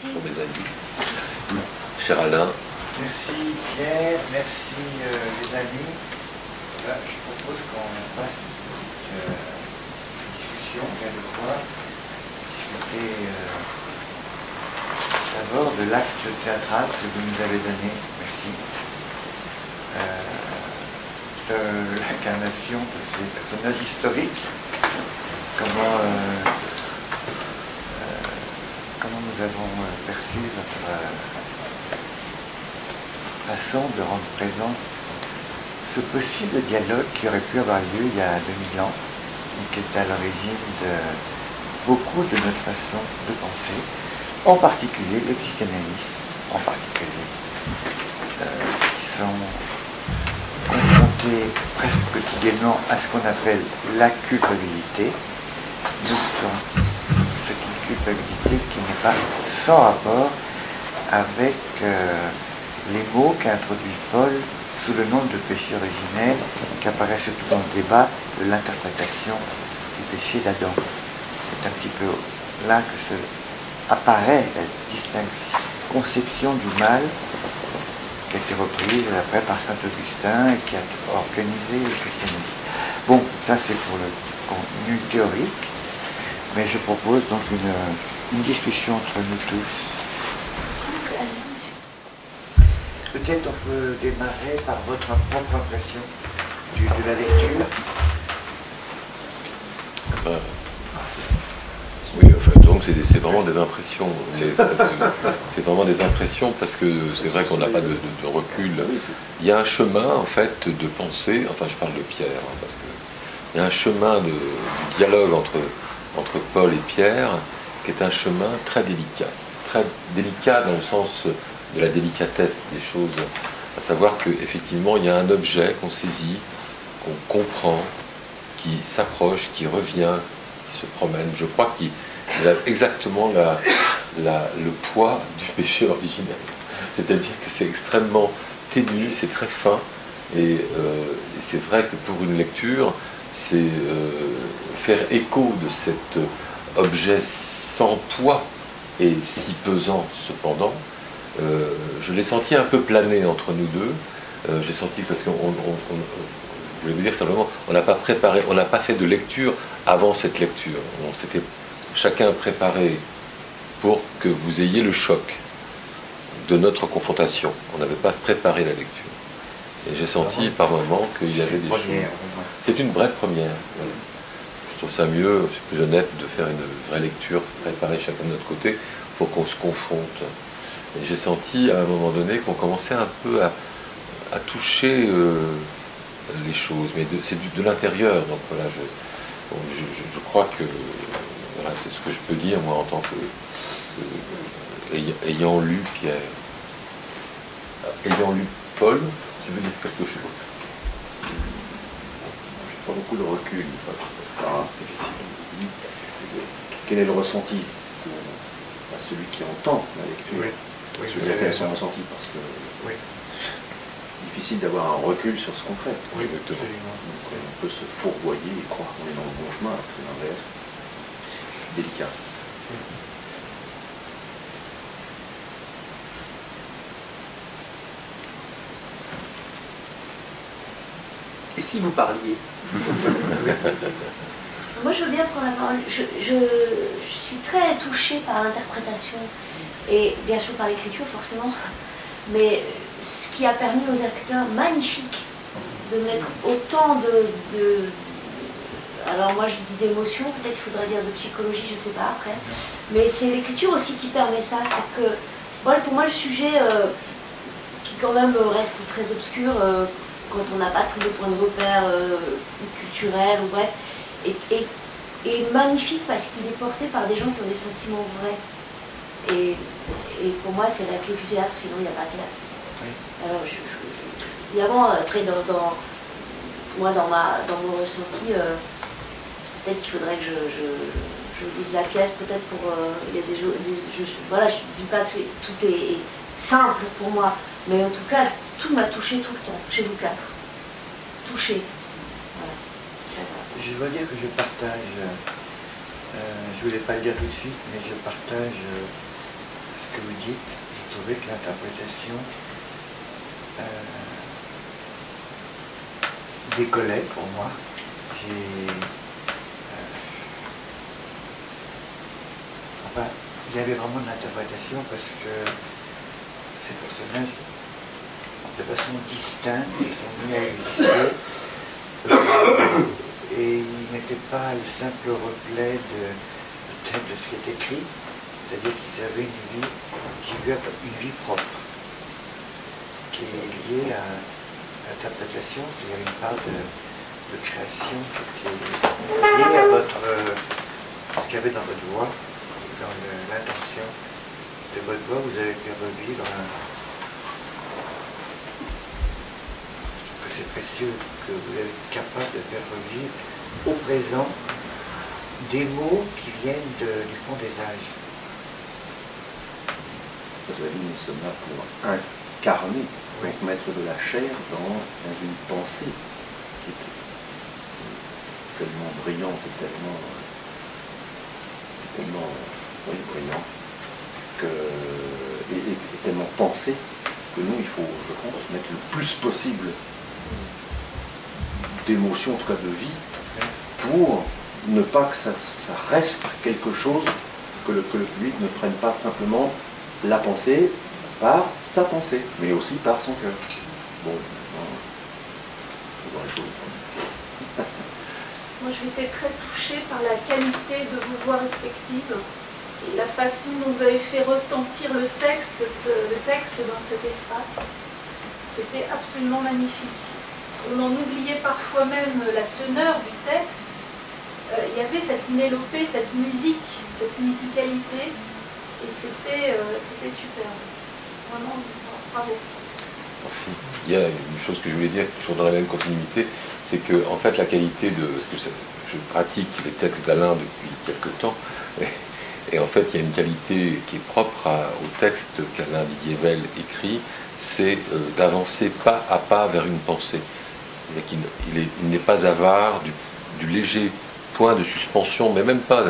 pour mes amis. Cher Alain. Merci Pierre, merci les amis. Là, je propose qu'on passe une discussion, on vient de voir, discuter d'abord de l'acte théâtral que vous nous avez donné. Merci. De l'incarnation de ces personnages historiques. Comment nous avons perçu votre façon de rendre présent ce possible dialogue qui aurait pu avoir lieu il y a 2000 ans et qui est à l'origine de beaucoup de notre façon de penser, en particulier les psychanalystes, en particulier, qui sont confrontés presque quotidiennement à ce qu'on appelle la culpabilité. Nous sommes cette culpabilité qui n'est pas sans rapport avec les mots qu'a introduit Paul sous le nom de péché originel, qui apparaît surtout dans le débat de l'interprétation du péché d'Adam. C'est un petit peu là que apparaît la distinction, conception du mal, qui a été reprise après par saint Augustin et qui a organisé le christianisme. Bon, ça c'est pour le contenu théorique, mais je propose donc une discussion entre nous tous. Peut-être on peut démarrer par votre propre impression de la lecture. Oui, enfin, donc c'est vraiment des impressions. C'est vraiment des impressions parce que c'est vrai qu'on n'a pas de recul. Il y a un chemin, en fait, de pensée, enfin je parle de Pierre, hein, parce que il y a un chemin du dialogue entre Paul et Pierre qui est un chemin très délicat dans le sens de la délicatesse des choses, à savoir qu'effectivement il y a un objet qu'on saisit, qu'on comprend, qui s'approche, qui revient, qui se promène. Je crois qu'il a exactement le poids du péché originel. C'est-à-dire que c'est extrêmement ténu, c'est très fin, et c'est vrai que pour une lecture, c'est faire écho de cet objet sans poids et si pesant cependant. Je l'ai senti un peu planer entre nous deux. J'ai senti parce qu'on je voulais vous dire simplement, on n'a pas préparé, on n'a pas fait de lecture avant cette lecture. On s'était chacun préparé pour que vous ayez le choc de notre confrontation. On n'avait pas préparé la lecture. Et j'ai senti par moments qu'il y avait des choses. C'est une vraie première. Je trouve ça mieux, c'est plus honnête de faire une vraie lecture, préparer chacun de notre côté pour qu'on se confronte. Et j'ai senti à un moment donné qu'on commençait un peu à toucher les choses, mais c'est de l'intérieur. Donc voilà, je crois que voilà, c'est ce que je peux dire moi en tant que ayant lu Pierre, ayant lu Paul, tu veux dire quelque chose? Je n'ai pas beaucoup de recul, c'est difficile. Quel est le ressenti à celui qui entend la lecture? Oui, quel est son ressenti, parce que oui. Difficile d'avoir un recul sur ce qu'on fait. Oui, exactement. Donc, on peut se fourvoyer et croire qu'on est dans le bon chemin, alors que c'est l'inverse. Délicat. Et si vous parliez? Moi, je veux bien prendre la parole. Je suis très touchée par l'interprétation et bien sûr par l'écriture, forcément. Mais ce qui a permis aux acteurs magnifiques de mettre autant alors moi je dis d'émotion, peut-être il faudrait dire de psychologie, je ne sais pas après. Mais c'est l'écriture aussi qui permet ça. C'est que, bon, pour moi, le sujet qui quand même reste très obscur quand on n'a pas tous les points de repère culturels ou bref, est magnifique parce qu'il est porté par des gens qui ont des sentiments vrais. Et pour moi, c'est la clé du théâtre, sinon il n'y a pas de théâtre. Oui. Alors, évidemment, après, moi, dans mon ressenti, peut-être qu'il faudrait que je lise la pièce, peut-être pour... il y a voilà, je ne dis pas que tout est simple pour moi, mais en tout cas, tout m'a touché tout le temps, chez vous quatre. Touché. Voilà. Je dois dire que je partage, je ne voulais pas le dire tout de suite, mais je partage ce que dites, je trouvais que l'interprétation décollait pour moi. Enfin, il y avait vraiment de l'interprétation parce que ces personnages, de façon distincte, sont mis à exister et ils n'étaient pas le simple reflet de ce qui est écrit, c'est-à-dire qu'ils avaient une vie propre qui est liée à l'interprétation, c'est-à-dire une part de création qui était liée à ce qu'il y avait dans votre voix, dans l'intention de votre voix. Vous avez fait revivre que c'est précieux, que vous êtes capable de faire revivre au présent des mots qui viennent du fond des âges. Nous sommes là pour incarner, donc mettre de la chair dans une pensée qui est tellement brillante et tellement brillante et tellement pensée que nous, il faut, je pense, mettre le plus possible d'émotions, en tout cas de vie, pour ne pas que ça reste quelque chose que le public ne prenne pas simplement la pensée par sa pensée, mais aussi par son cœur. Bon, on voit les choses. Moi, j'ai été très touchée par la qualité de vos voix respectives et la façon dont vous avez fait retentir le texte dans cet espace. C'était absolument magnifique. On en oubliait parfois même la teneur du texte. Il y avait cette mélopée, cette musique, cette musicalité, et c'était superbe. Vraiment, bravo. Merci. Il y a une chose que je voulais dire, toujours dans la même continuité, c'est que en fait la qualité de ce que je pratique les textes d'Alain depuis quelque temps, et en fait il y a une qualité qui est propre au texte qu'Alain Didier-Velle écrit, c'est d'avancer pas à pas vers une pensée. Il n'est pas avare du léger point de suspension, mais même pas.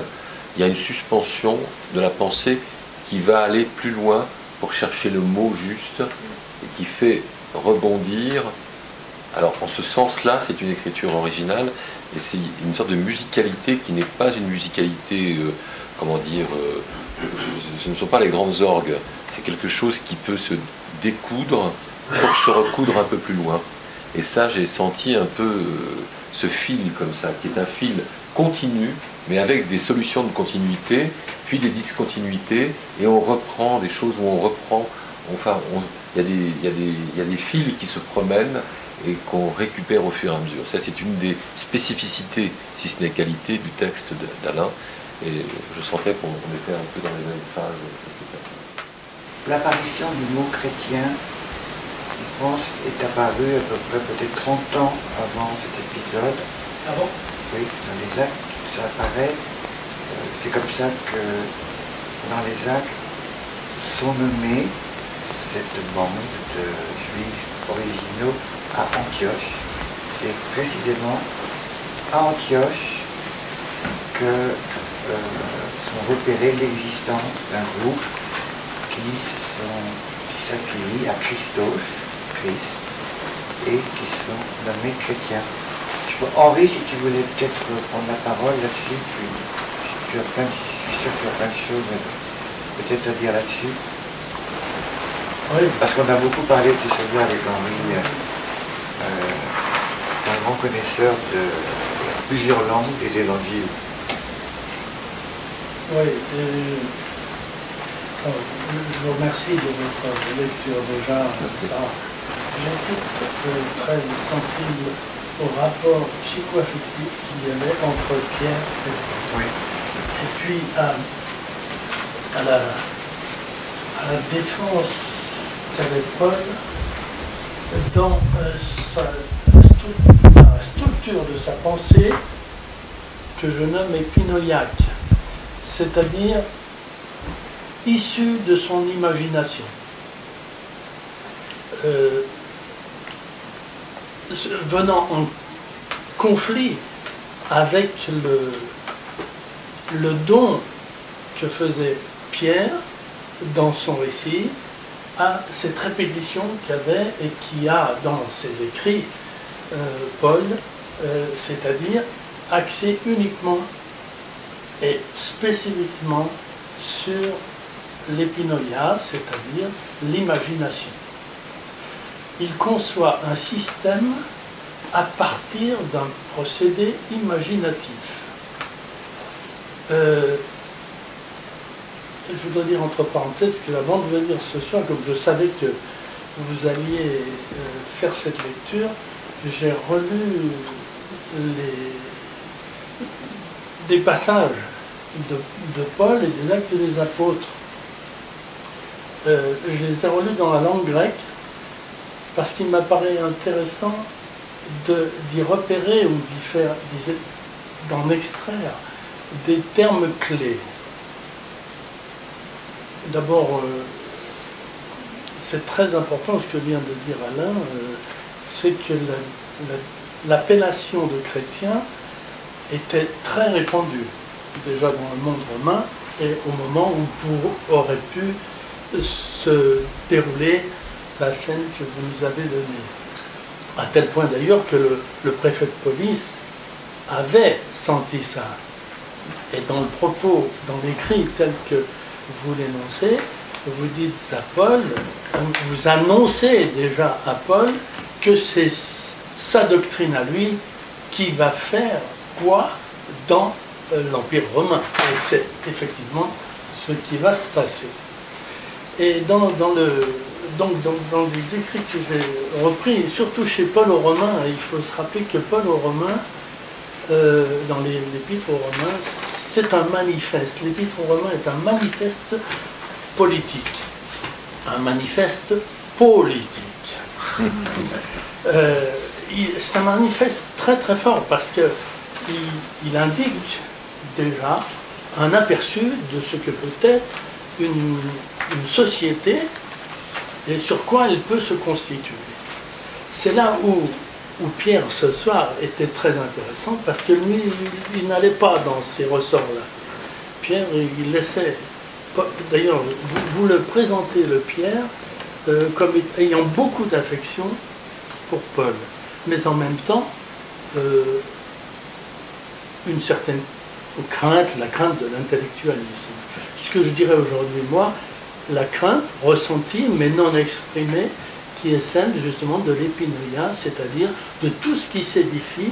Il y a une suspension de la pensée qui va aller plus loin pour chercher le mot juste et qui fait rebondir. Alors en ce sens-là, c'est une écriture originale et c'est une sorte de musicalité qui n'est pas une musicalité, comment dire, ce ne sont pas les grandes orgues, c'est quelque chose qui peut se découdre pour se recoudre un peu plus loin. Et ça, j'ai senti un peu ce fil comme ça, qui est un fil continu, mais avec des solutions de continuité, puis des discontinuités, et on reprend des choses où on reprend, enfin, il y a des fils qui se promènent et qu'on récupère au fur et à mesure. Ça, c'est une des spécificités, si ce n'est qualité, du texte d'Alain, et je sentais qu'on était un peu dans les mêmes phases. L'apparition du mot chrétien, je pense, est apparue à peu près peut-être 30 ans avant cet épisode. Ah bon? Oui, dans les actes, ça apparaît. C'est comme ça que dans les actes sont nommés cette bande de juifs originaux à Antioche. C'est précisément à Antioche que sont repérées l'existence d'un groupe qui s'affilient à Christ, et qui sont nommés chrétiens. Henri, si tu voulais peut-être prendre la parole là-dessus, je suis sûr qu'il y a plein de choses peut-être à dire là-dessus. Oui. Parce qu'on a beaucoup parlé de ces choses-là avec Henri, un grand connaisseur de plusieurs langues des évangiles. Oui, je vous remercie de votre lecture déjà. J'étais très sensible au rapport psycho-affectif qu'il y avait entre Pierre et Paul. Oui. Et puis à la défense qu'avait Paul dans la structure de sa pensée que je nomme épinoïaque, c'est-à-dire issue de son imagination. Venant en conflit avec le don que faisait Pierre dans son récit à cette répétition qu'avait et qui a dans ses écrits Paul, c'est-à-dire axé uniquement et spécifiquement sur l'épinoïa, c'est-à-dire l'imagination. Il conçoit un système à partir d'un procédé imaginatif. Je voudrais dire entre parenthèses que avant de venir ce soir, comme je savais que vous alliez faire cette lecture, j'ai relu des passages de Paul et des Actes des Apôtres. Je les ai relus dans la langue grecque parce qu'il m'apparaît intéressant d'y repérer ou d'en extraire des termes clés. D'abord, c'est très important ce que vient de dire Alain, c'est que l'appellation de chrétien était très répandue, déjà dans le monde romain, et au moment où aurait pu se dérouler la scène que vous nous avez donnée. À tel point d'ailleurs que le préfet de police avait senti ça. Et dans le propos, dans l'écrit tel que vous l'énoncez, vous dites à Paul, vous annoncez déjà à Paul que c'est sa doctrine à lui qui va faire quoi dans l'Empire romain. Et c'est effectivement ce qui va se passer. Et dans les écrits que j'ai repris, surtout chez Paul aux Romains, il faut se rappeler que Paul aux Romains, dans l'Épître aux Romains, c'est un manifeste. L'Épître aux Romains est un manifeste politique. Un manifeste politique. C'est un manifeste très très fort parce qu'il indique déjà un aperçu de ce que peut être une société et sur quoi elle peut se constituer. C'est là où Pierre ce soir était très intéressant parce que lui, il n'allait pas dans ces ressorts-là. Pierre, il laissait... D'ailleurs, vous le présentez, le Pierre, comme ayant beaucoup d'affection pour Paul, mais en même temps, une certaine crainte, la crainte de l'intellectualisme. Ce que je dirais aujourd'hui, moi, la crainte ressentie, mais non exprimée, qui est celle justement de l'épinoïa, c'est-à-dire de tout ce qui s'édifie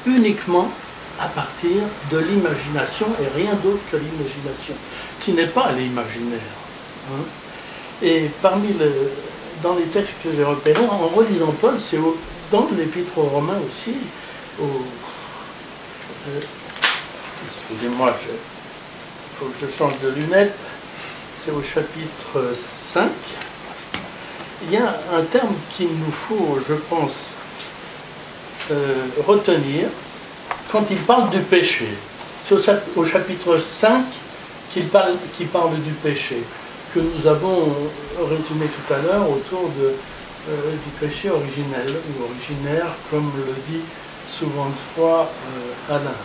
uniquement à partir de l'imagination et rien d'autre que l'imagination, qui n'est pas l'imaginaire. Hein. Et dans les textes que j'ai repérés, en relisant Paul, c'est dans l'Épître aux Romains aussi, excusez-moi, il faut que je change de lunettes, c'est au chapitre 5, il y a un terme qu'il nous faut, je pense, retenir quand il parle du péché. C'est au chapitre 5 qu'il parle du péché, que nous avons résumé tout à l'heure autour du péché originel, ou originaire, comme le dit souvent de fois Alain,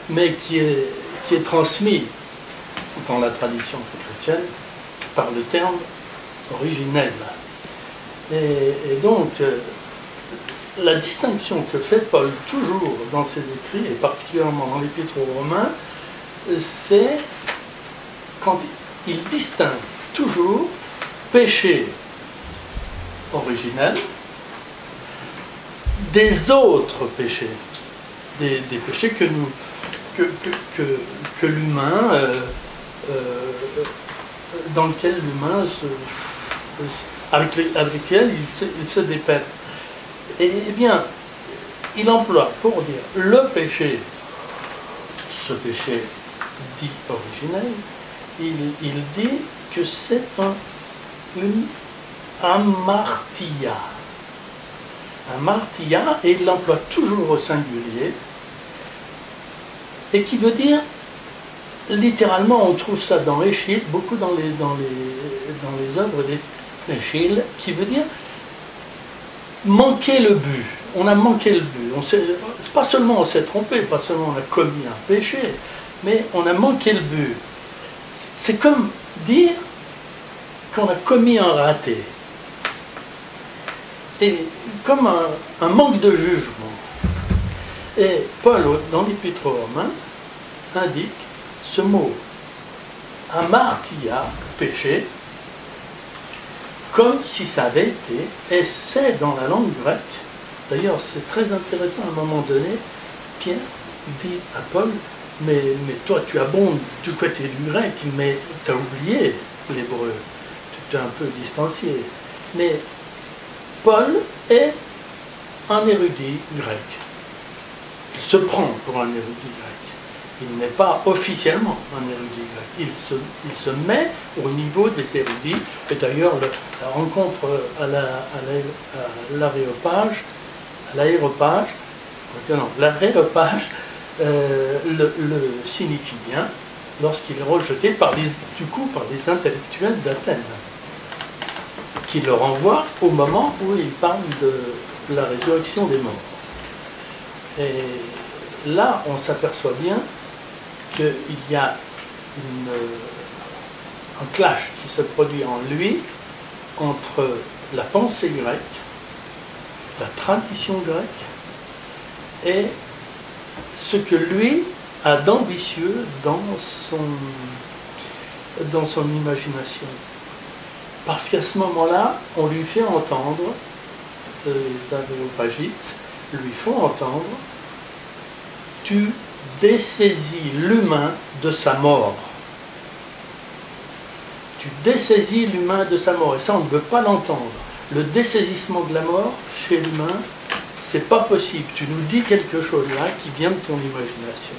mais qui est transmis dans la tradition chrétienne par le terme originel. Et donc, la distinction que fait Paul toujours dans ses écrits, et particulièrement dans l'Épître aux Romains, c'est quand il distingue toujours péché originel des autres péchés, des péchés que l'humain, dans lequel l'humain avec lesquels il se dépête. Et bien, il emploie pour dire le péché, ce péché dit originel, il dit que c'est une amartia. Amartia, et il l'emploie toujours au singulier, et qui veut dire, littéralement, on trouve ça dans Échille, beaucoup dans les œuvres d'Échille, qui veut dire manquer le but. On a manqué le but. C'est pas seulement on s'est trompé, pas seulement on a commis un péché, mais on a manqué le but. C'est comme dire qu'on a commis un raté. Et comme un manque de jugement. Et Paul, dans l'Épître aux Romains, indique ce mot amartia, péché, comme si ça avait été, et c'est dans la langue grecque. D'ailleurs, c'est très intéressant, à un moment donné, Pierre dit à Paul, mais toi, tu abondes du côté du grec, mais tu as oublié l'hébreu, tu t'es un peu distancié. Mais Paul est un érudit grec. Il se prend pour un érudit grec. Il n'est pas officiellement un érudit grec. Il se met au niveau des érudits. Et d'ailleurs, la rencontre à l'aréopage, le signifie bien lorsqu'il est rejeté par des intellectuels d'Athènes, qui le renvoient au moment où il parle de la résurrection des morts. Et là, on s'aperçoit bien qu'il y a un clash qui se produit en lui entre la pensée grecque, la tradition grecque, et ce que lui a d'ambitieux dans son imagination. Parce qu'à ce moment-là, on lui fait entendre, les Aréopagites lui font entendre, tu dessaisis l'humain de sa mort. Tu dessaisis l'humain de sa mort. Et ça, on ne veut pas l'entendre. Le dessaisissement de la mort, chez l'humain, c'est pas possible. Tu nous dis quelque chose là qui vient de ton imagination.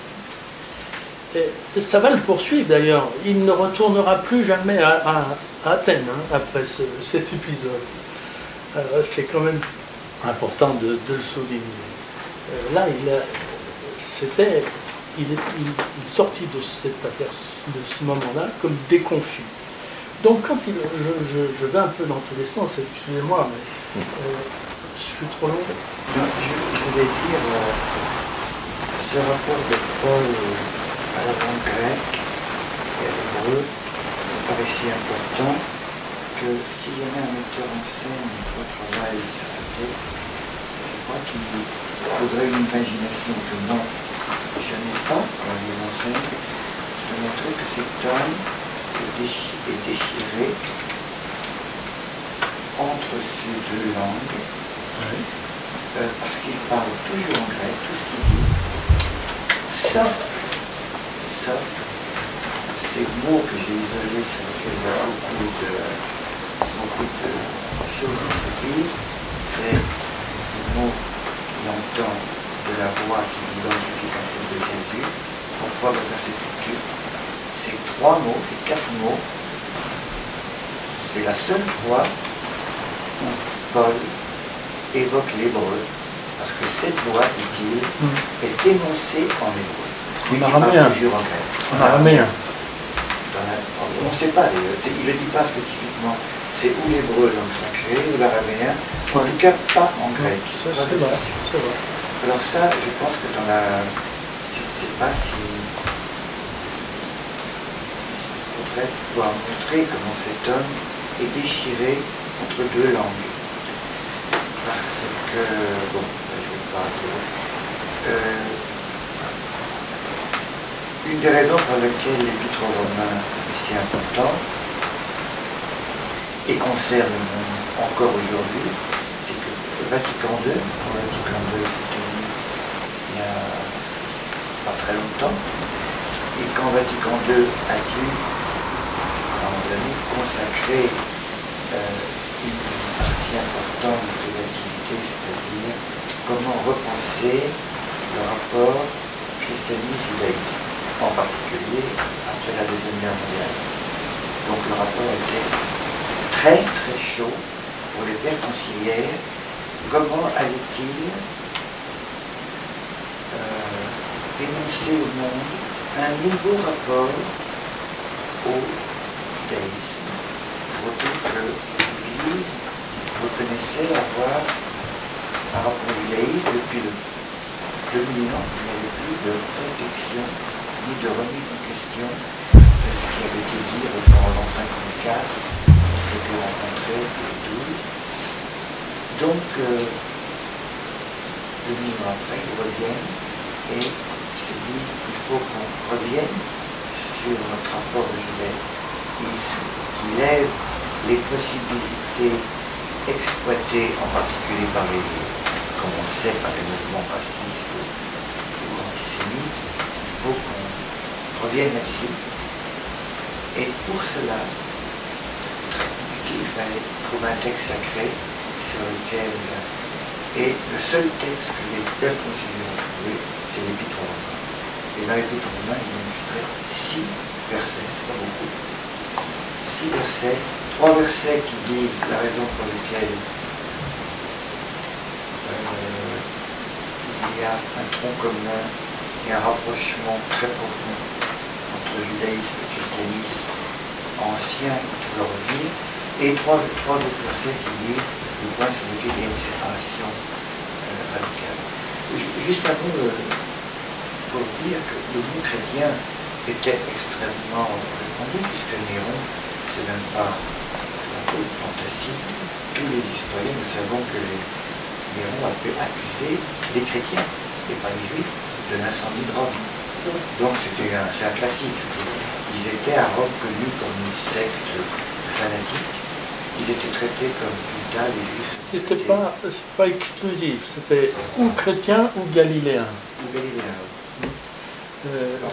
Et ça va le poursuivre d'ailleurs. Il ne retournera plus jamais à Athènes après cet épisode. C'est quand même important de le souligner. Là, il sortit de ce moment-là comme déconfit. Donc quand je vais un peu dans tous les sens, excusez-moi, mais je suis trop long. Je voulais dire ce rapport de Paul à la langue grecque et à l'hébreu me paraissait important que s'il y avait un metteur en scène qui travaille sur ce texte, je crois qu'il faudrait une imagination que moi je n'ai pas quand je l'enseigne, de montrer que cet homme est déchiré entre ces deux langues, parce qu'il parle toujours en grec, tout ce qu'il dit, sauf ces mots que j'ai isolés sur lesquels il y a beaucoup de choses qui se disent, c'est ces mots qu'il entend de la voix qui l'identifie comme celle de Jésus, pourquoi le verset futur. Ces 3 mots, ces 4 mots, c'est la seule fois où Paul évoque l'hébreu, parce que cette voix, dit-il, est énoncée en hébreu. En araméen. En araméen. On ne sait pas, il ne le dit pas spécifiquement. C'est ou l'hébreu, langue sacrée, ou l'araméen, en tout cas pas en grec. Ça, c'est vrai. Alors ça, je pense que dans la... Je ne sais pas si... Il faudrait pouvoir montrer comment cet homme est déchiré entre 2 langues. Parce que... Bon, je ne vais pas... Une des raisons pour lesquelles l'Épître aux Romains est si important et concerne le monde encore aujourd'hui, c'est que Vatican II, c'était il y a pas très longtemps, et quand Vatican II a dû, à un moment donné, consacrer une partie importante de l'activité, c'est-à-dire comment repenser le rapport christianisme-judaïsme, en particulier après la Deuxième Guerre mondiale. Donc le rapport était très très chaud pour les pères conciliaires. Comment allait-il énoncer au monde un nouveau rapport au judaïsme, d'autant que l'Église reconnaissait avoir un rapport au judaïsme depuis le 2000 ans, il n'y avait plus de réflexion ni de remise en question de ce qui avait été dit avant l'an 54, ans après, ils reviennent et se disent qu'il faut qu'on revienne sur notre rapport de Genève, qui lève les possibilités exploitées en particulier par les, comme on le sait, par les mouvements racistes ou antisémites. Il faut qu'on revienne là-dessus. Et pour cela, très compliqué, il fallait trouver un texte sacré sur lequel... Et le seul texte que les peuples conciliés ont trouvé, c'est l'Épître aux Romains. Et dans l'Épître aux Romains, ils ont extrait 6 versets, c'est pas beaucoup. 6 versets, 3 versets qui disent la raison pour laquelle il y a un tronc commun et un rapprochement très profond entre judaïsme et christianisme ancien qui peut revenir, et 3 autres versets qui disent le point sur lequel il y a une séparation radicale. Juste un mot pour dire que le mot chrétien était extrêmement répandu, puisque Néron, c'est même pas un peu fantastique. Tous les historiens, nous savons que Néron a pu accuser les chrétiens, et pas les juifs, de l'incendie de Rome. Donc c'est un classique. Ils étaient à Rome connus comme une secte fanatique. Ils étaient traités comme Judas, les juifs. C'était pas exclusif, c'était ou chrétien ou galiléen. Ou galiléens.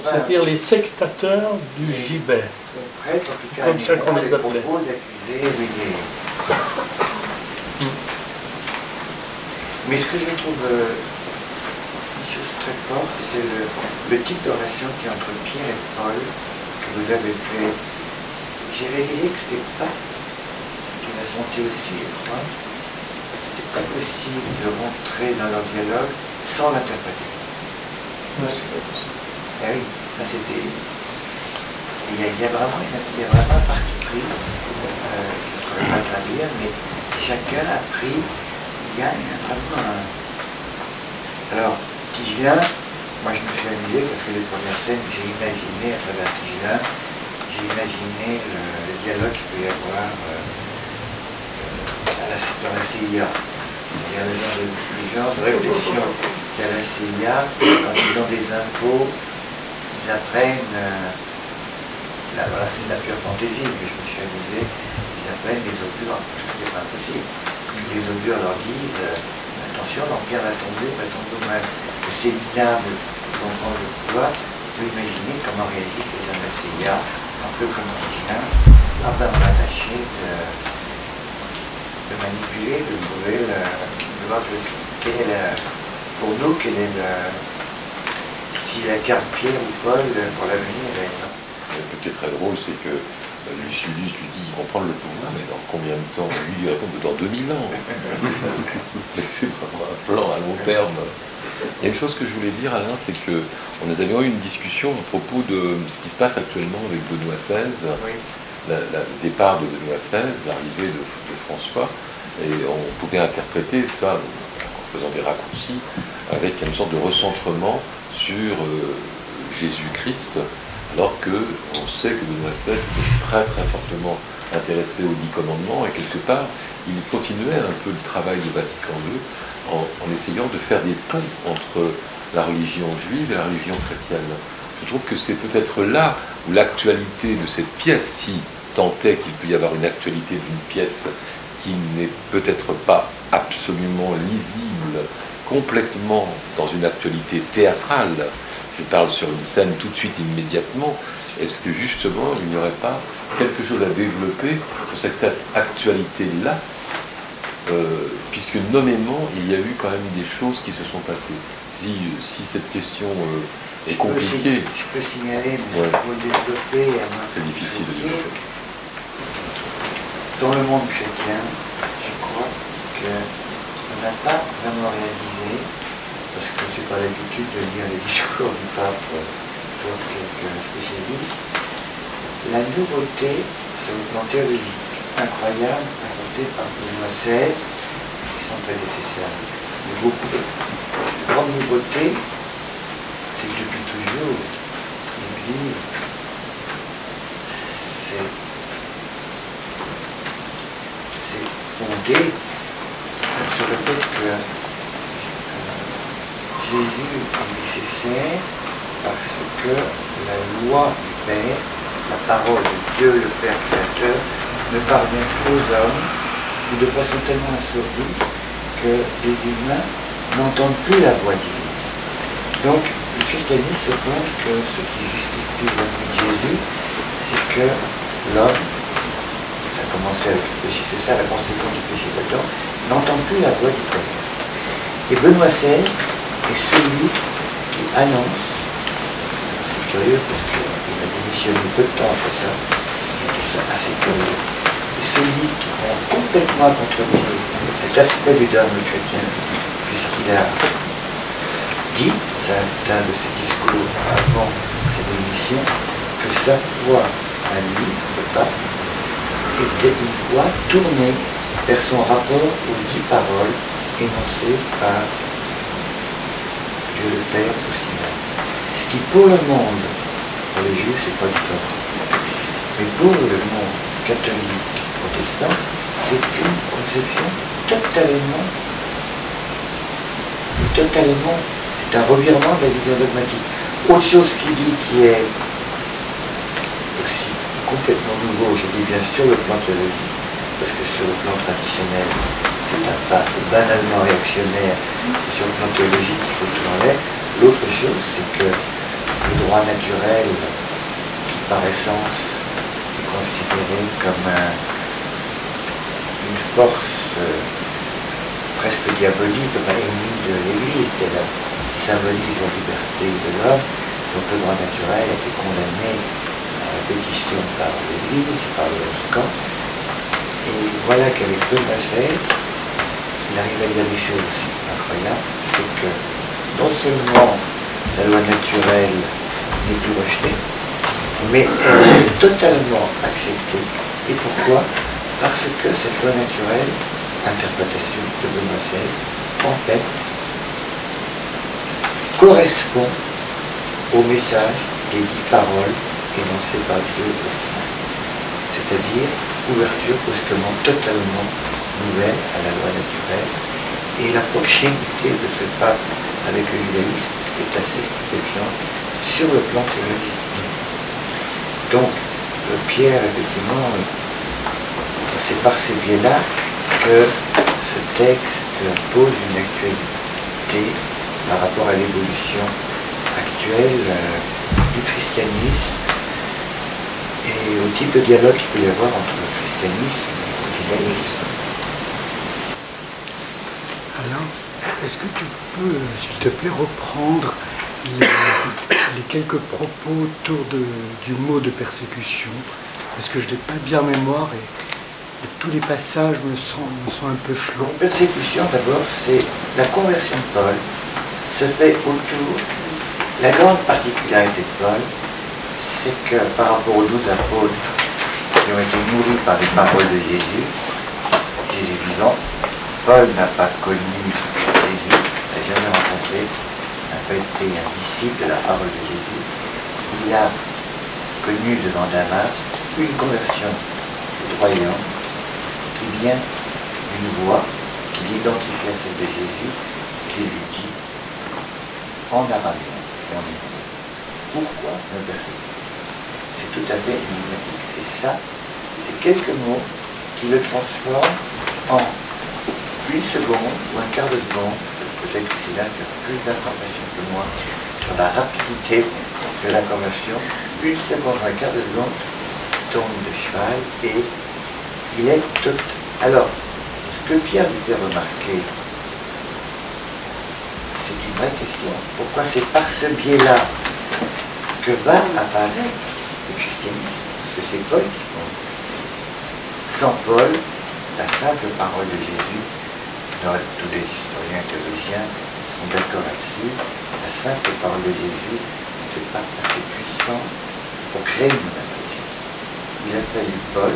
C'est-à-dire les sectateurs du gibet. Prêtres, en tout cas, comme ça qu'on les appelait. Propos d'accuser, mais ce que je trouve une chose très forte, c'est le type de relation qui est entre Pierre et Paul, que vous avez fait. J'ai réalisé que c'était pas, tu l'as senti aussi, je crois, c'était pas possible de rentrer dans leur dialogue sans l'interpréter. Ah oui, ça c'était... Il y a vraiment un parti pris, je ne saurais pas traduire, mais chacun a pris, il y a vraiment un... Alors, Tigelin, moi je me suis amusé parce que les premières scènes, j'ai imaginé à travers Tigelin, j'ai imaginé le dialogue qu'il peut y avoir dans la CIA. Il y a le genre de réflexion qu'à la CIA, quand ils ont des impôts, ils apprennent... Là, voilà, c'est de la pure fantaisie, mais je me suis amusé, ils apprennent des augures, c'est pas impossible. Les augures leur disent, attention, l'Empire va tomber au mal. C'est minable pour prendre le pouvoir, vous pouvez imaginer comment réagissent les hommes de la CIA, un peu comme Tigelin, on va tâcher de manipuler, de trouver, de voir pour nous, quelle est si la carte Pierre ou Paul pour l'avenir est... Ce qui est très drôle, c'est que Lucius lui dit ils vont prendre le pouvoir, mais dans combien de temps? Lui répond dans 2000 ans. C'est vraiment un plan à long terme. Il y a une chose que je voulais dire, Alain, c'est que nous avions eu une discussion à propos de ce qui se passe actuellement avec Benoît XVI, oui. Le départ de Benoît XVI, l'arrivée de François, et on pouvait interpréter ça en faisant des raccourcis avec une sorte de recentrement sur Jésus-Christ. Alors qu'on sait que Benoît XVI était très très fortement intéressé aux 10 commandements, et quelque part, il continuait un peu le travail de Vatican II en essayant de faire des ponts entre la religion juive et la religion chrétienne. Je trouve que c'est peut-être là où l'actualité de cette pièce, si tant est qu'il peut y avoir une actualité d'une pièce qui n'est peut-être pas absolument lisible, complètement dans une actualité théâtrale, je parle sur une scène tout de suite, immédiatement, est-ce que justement il n'y aurait pas quelque chose à développer sur cette actualité-là, puisque nommément il y a eu quand même des choses qui se sont passées. Si cette question est compliquée... Je peux signaler, mais il faut développer... C'est difficile de développer. Dans le monde chrétien, je crois qu'on n'a pas vraiment réalisé, parce que c'est pas l'habitude de lire les discours du pape pour quelques spécialistes, la nouveauté sur le plan théologique incroyable apportée par Benoît XVI et son prédécesseur. Mais beaucoup de grande nouveauté, c'est que depuis toujours, l'Église, c'est fondé sur le fait que Jésus est nécessaire parce que la loi du Père, la parole de Dieu, le Père créateur, ne parvient plus aux hommes, ou de façon tellement assourdie que les humains n'entendent plus la voix divine. Donc, le christianisme se pense que ce qui justifie la vie de Jésus, c'est que l'homme, ça a commencé avec le péché, c'est ça la conséquence du péché d'Adam, n'entend plus la voix du Père. Et Benoît XVI est celui qui annonce, c'est curieux parce qu'il a démissionné peu de temps après ça, c'est assez curieux, et celui qui a complètement contredit cet aspect du dogme chrétien, puisqu'il a dit, dans un de ses discours avant sa démission, que sa foi à lui, le pape, était une voix tournée vers son rapport aux 10 paroles énoncées par Dieu le Père au Sinaï. Ce qui pour le monde, pour les Juifs, c'est pas du tout. Mais pour le monde catholique protestant, c'est une conception totalement, c'est un revirement de la vision dogmatique. Autre chose qu'il dit qui est aussi complètement nouveau, je dis bien sur le plan théologique, parce que sur le plan traditionnel, c'est un pas banalement réactionnaire, sur le plan théologique, il faut tout enlever. L'autre chose, c'est que le droit naturel, qui par essence est considéré comme une force presque diabolique, ennemie de l'Église, qui symbolise la liberté de l'homme, donc le droit naturel a été condamné à répétition par l'Église, par le Vatican. Et voilà qu'avec Benoît XVI, il arrive à dire des choses aussi incroyables, c'est que non seulement la loi naturelle n'est plus rejetée, mais elle est totalement acceptée. Et pourquoi? Parce que cette loi naturelle, interprétation de Benoît XVI, en fait, correspond au message des 10 paroles énoncées par Dieu au Sinaï. C'est-à-dire ouverture brusquement totalement nouvelle à la loi naturelle, et la proximité de ce pape avec le judaïsme est assez stupéfiante sur le plan théologique. Donc, Pierre, effectivement, c'est par ces biais-là que ce texte pose une actualité par rapport à l'évolution actuelle du christianisme et au type de dialogue qu'il peut y avoir entre le christianisme et le judaïsme. Alain, est-ce que tu peux, s'il te plaît, reprendre les quelques propos autour du mot de persécution? Parce que je n'ai pas bien en mémoire et tous les passages me sont un peu flous. La persécution, d'abord, c'est la conversion de Paul se fait autour. La grande particularité de Paul, c'est que par rapport aux 12 apôtres qui ont été nourris par les paroles de Jésus vivant, Paul n'a pas connu Jésus, n'a jamais rencontré, n'a pas été un disciple de la parole de Jésus. Il a connu devant Damas une conversion de croyants qui vient d'une voix qui l'identifie à celle de Jésus, qui lui dit en araméen et en hébreu: pourquoi me persécutes? C'est tout à fait énigmatique. C'est ça, c'est quelques mots qui le transforment en une seconde ou un quart de seconde. Peut-être que c'est là qu'il y a plus d'informations que moi sur la rapidité de la conversion. Une seconde ou un quart de seconde, tombe de cheval et il est tout. Alors, ce que Pierre lui fait remarquer, c'est une vraie question. Pourquoi c'est par ce biais-là que va apparaître le christianisme? Parce que c'est Paul qui compte. Sans Paul, la simple parole de Jésus, tous les historiens théologiens sont d'accord là-dessus, la simple parole de Jésus n'était pas assez puissante pour créer une nouvelle religion. Il a fallu Paul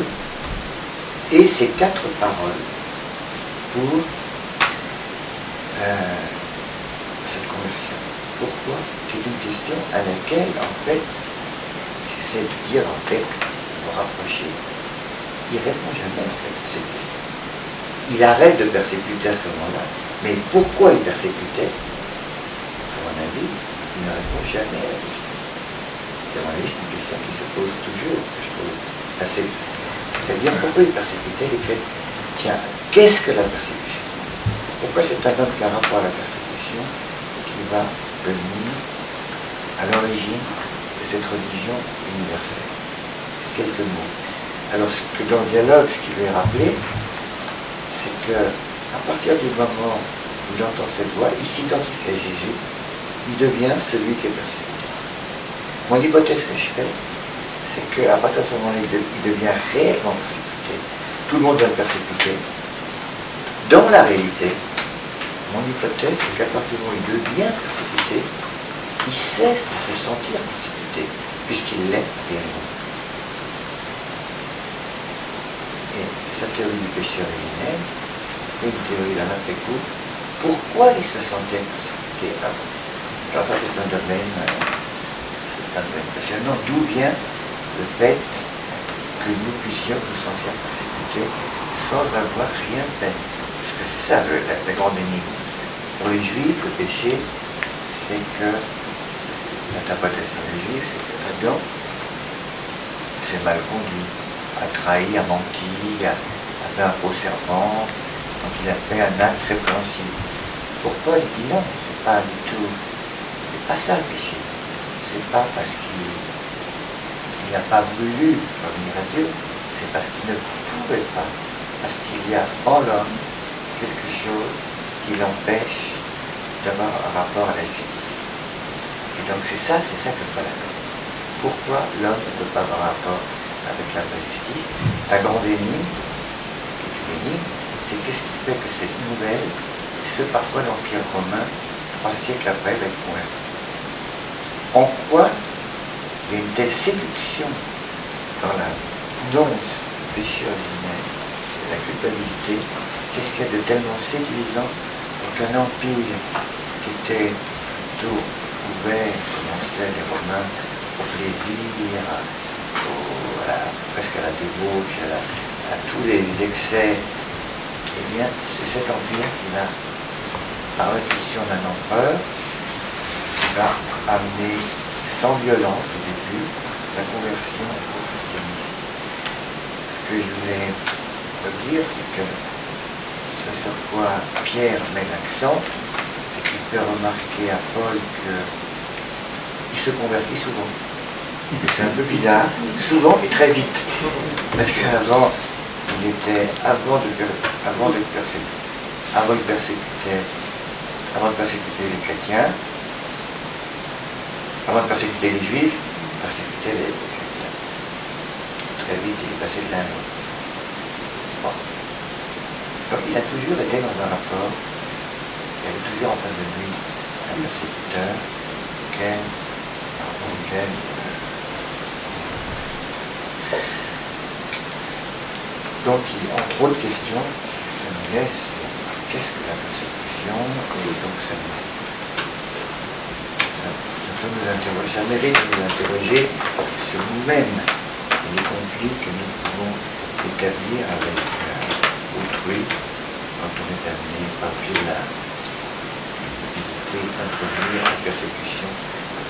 et ces 4 paroles pour cette conversion. Pourquoi? C'est une question à laquelle, en fait, j'essaie de dire en texte, de me rapprocher. Il répond jamais, en fait, à cette question. Il arrête de persécuter à ce moment-là. Mais pourquoi il persécutait? justice, il ne répond jamais à la justice. C'est une question qui se pose toujours, que je trouve assez... C'est-à-dire, pourquoi il est persécuté? Il fait, tiens, qu'est-ce que la persécution? Pourquoi c'est un homme qui a rapport à la persécution et qui va venir à l'origine de cette religion universelle? Quelques mots. Alors, dans le dialogue, ce qu'il veut rappeler, c'est que à partir du moment où il entend cette voix, il s'identifie à Jésus, il devient celui qui est persécuté. Mon hypothèse que je fais, c'est qu'à partir de ce moment-là, il devient réellement persécuté. Tout le monde va le persécuter. Dans la réalité, mon hypothèse, c'est qu'à partir du moment où il devient persécuté, il cesse de se sentir persécuté, puisqu'il l'est réellement. Et sa théorie du péché originel, une théorie d'un après coup, pourquoi il se sentait persécuté avant? Alors ça, c'est un domaine passionnant. D'où vient le fait que nous puissions nous sentir persécutés sans avoir rien fait? Parce que c'est ça la grande énigme. Pour les Juifs, le péché, c'est que l'interprétation des Juifs, c'est que Adam s'est mal conduit, a trahi, a menti, a fait un faux serment, donc il a fait un acte répréhensible. Pourquoi il dit non? C'est pas du tout, c'est pas ça le péché. C'est pas parce qu'il n'a pas voulu revenir à Dieu, c'est parce qu'il ne pouvait pas, parce qu'il y a en l'homme quelque chose qui l'empêche d'avoir un rapport à la justice. Et donc c'est ça que je ne pas d'accord. Pourquoi l'homme ne peut pas avoir un rapport avec la justice? La grande énigme, qui est une énigme, c'est qu'est-ce qui fait que cette nouvelle, ce par quoi l'Empire romain, 3 siècles après, va être converti? En quoi il y a une telle séduction dans la nonce du péché originel, la culpabilité? Qu'est-ce qu'il y a de tellement séduisant pour qu'un empire qui était plutôt ouvert, comme on disait les Romains, au plaisir, presque à la débauche, à tous les excès, eh bien, c'est cet empire qui va, par l'intuition d'un empereur, va amener sans violence au début la conversion au christianisme. Ce que je voulais dire, c'est que ce sur quoi Pierre met l'accent, c'est qu'il fait remarquer à Paul qu'il se convertit souvent. C'est un peu bizarre, souvent et très vite. Parce qu'avant, il était, avant de persécuter les chrétiens, avant de persécuter les juifs, persécuter les chrétiens. Très vite, il est passé de l'un à l'autre. Bon. Donc il a toujours été dans un rapport, il avait toujours en face de lui un persécuteur, donc, entre autres questions, ça nous laisse qu'est-ce que la persécution, et donc ça mérite de nous interroger sur nous-mêmes et les conflits que nous pouvons établir avec autrui quand on est amené par introduire la persécution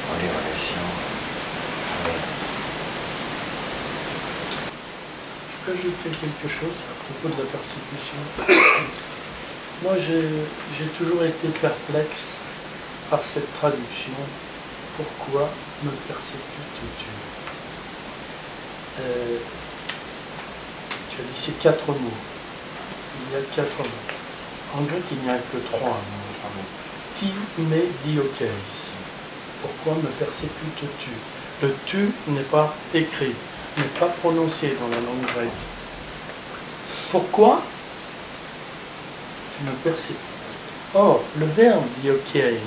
dans les relations humaines. Ajouter quelque chose à propos de la persécution. Moi, j'ai toujours été perplexe par cette traduction. Pourquoi me persécutes-tu? Tu as dit ces 4 mots. Il y a 4 mots. En grec, il n'y a que 3 mots. Ti me diokeis. Pourquoi me persécutes-tu? Le tu n'est pas écrit, n'est pas prononcé dans la langue grecque. Pourquoi tu me persécutes? Or, le verbe diokiein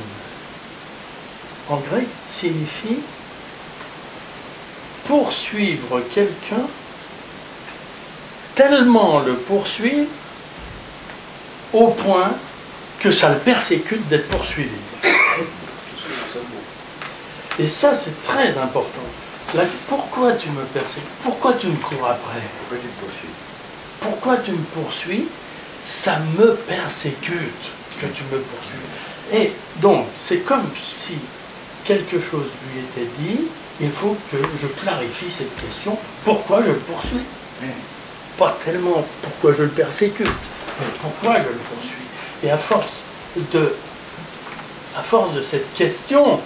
en grec signifie poursuivre quelqu'un, tellement le poursuivre au point que ça le persécute d'être poursuivi. Et ça, c'est très important. Là, pourquoi tu me persécutes? Pourquoi tu me cours après? Pourquoi tu me poursuis? Pourquoi tu me poursuis? Ça me persécute que tu me poursuis. Et donc, c'est comme si quelque chose lui était dit, il faut que je clarifie cette question, pourquoi je le poursuis? Pas tellement pourquoi je le persécute, mais pourquoi je le poursuis. Et à force de cette question,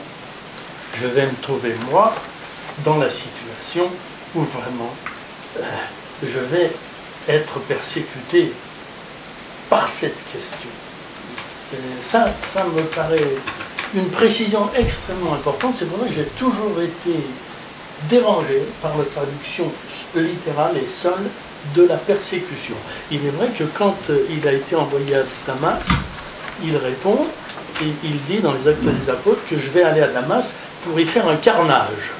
je vais me trouver, moi, dans la situation où vraiment je vais être persécuté par cette question. Et ça me paraît une précision extrêmement importante. C'est pour ça que j'ai toujours été dérangé par la traduction littérale et seule de la persécution. Il est vrai que quand il a été envoyé à Damas, il répond et il dit dans les Actes des Apôtres que je vais aller à Damas pour y faire un carnage.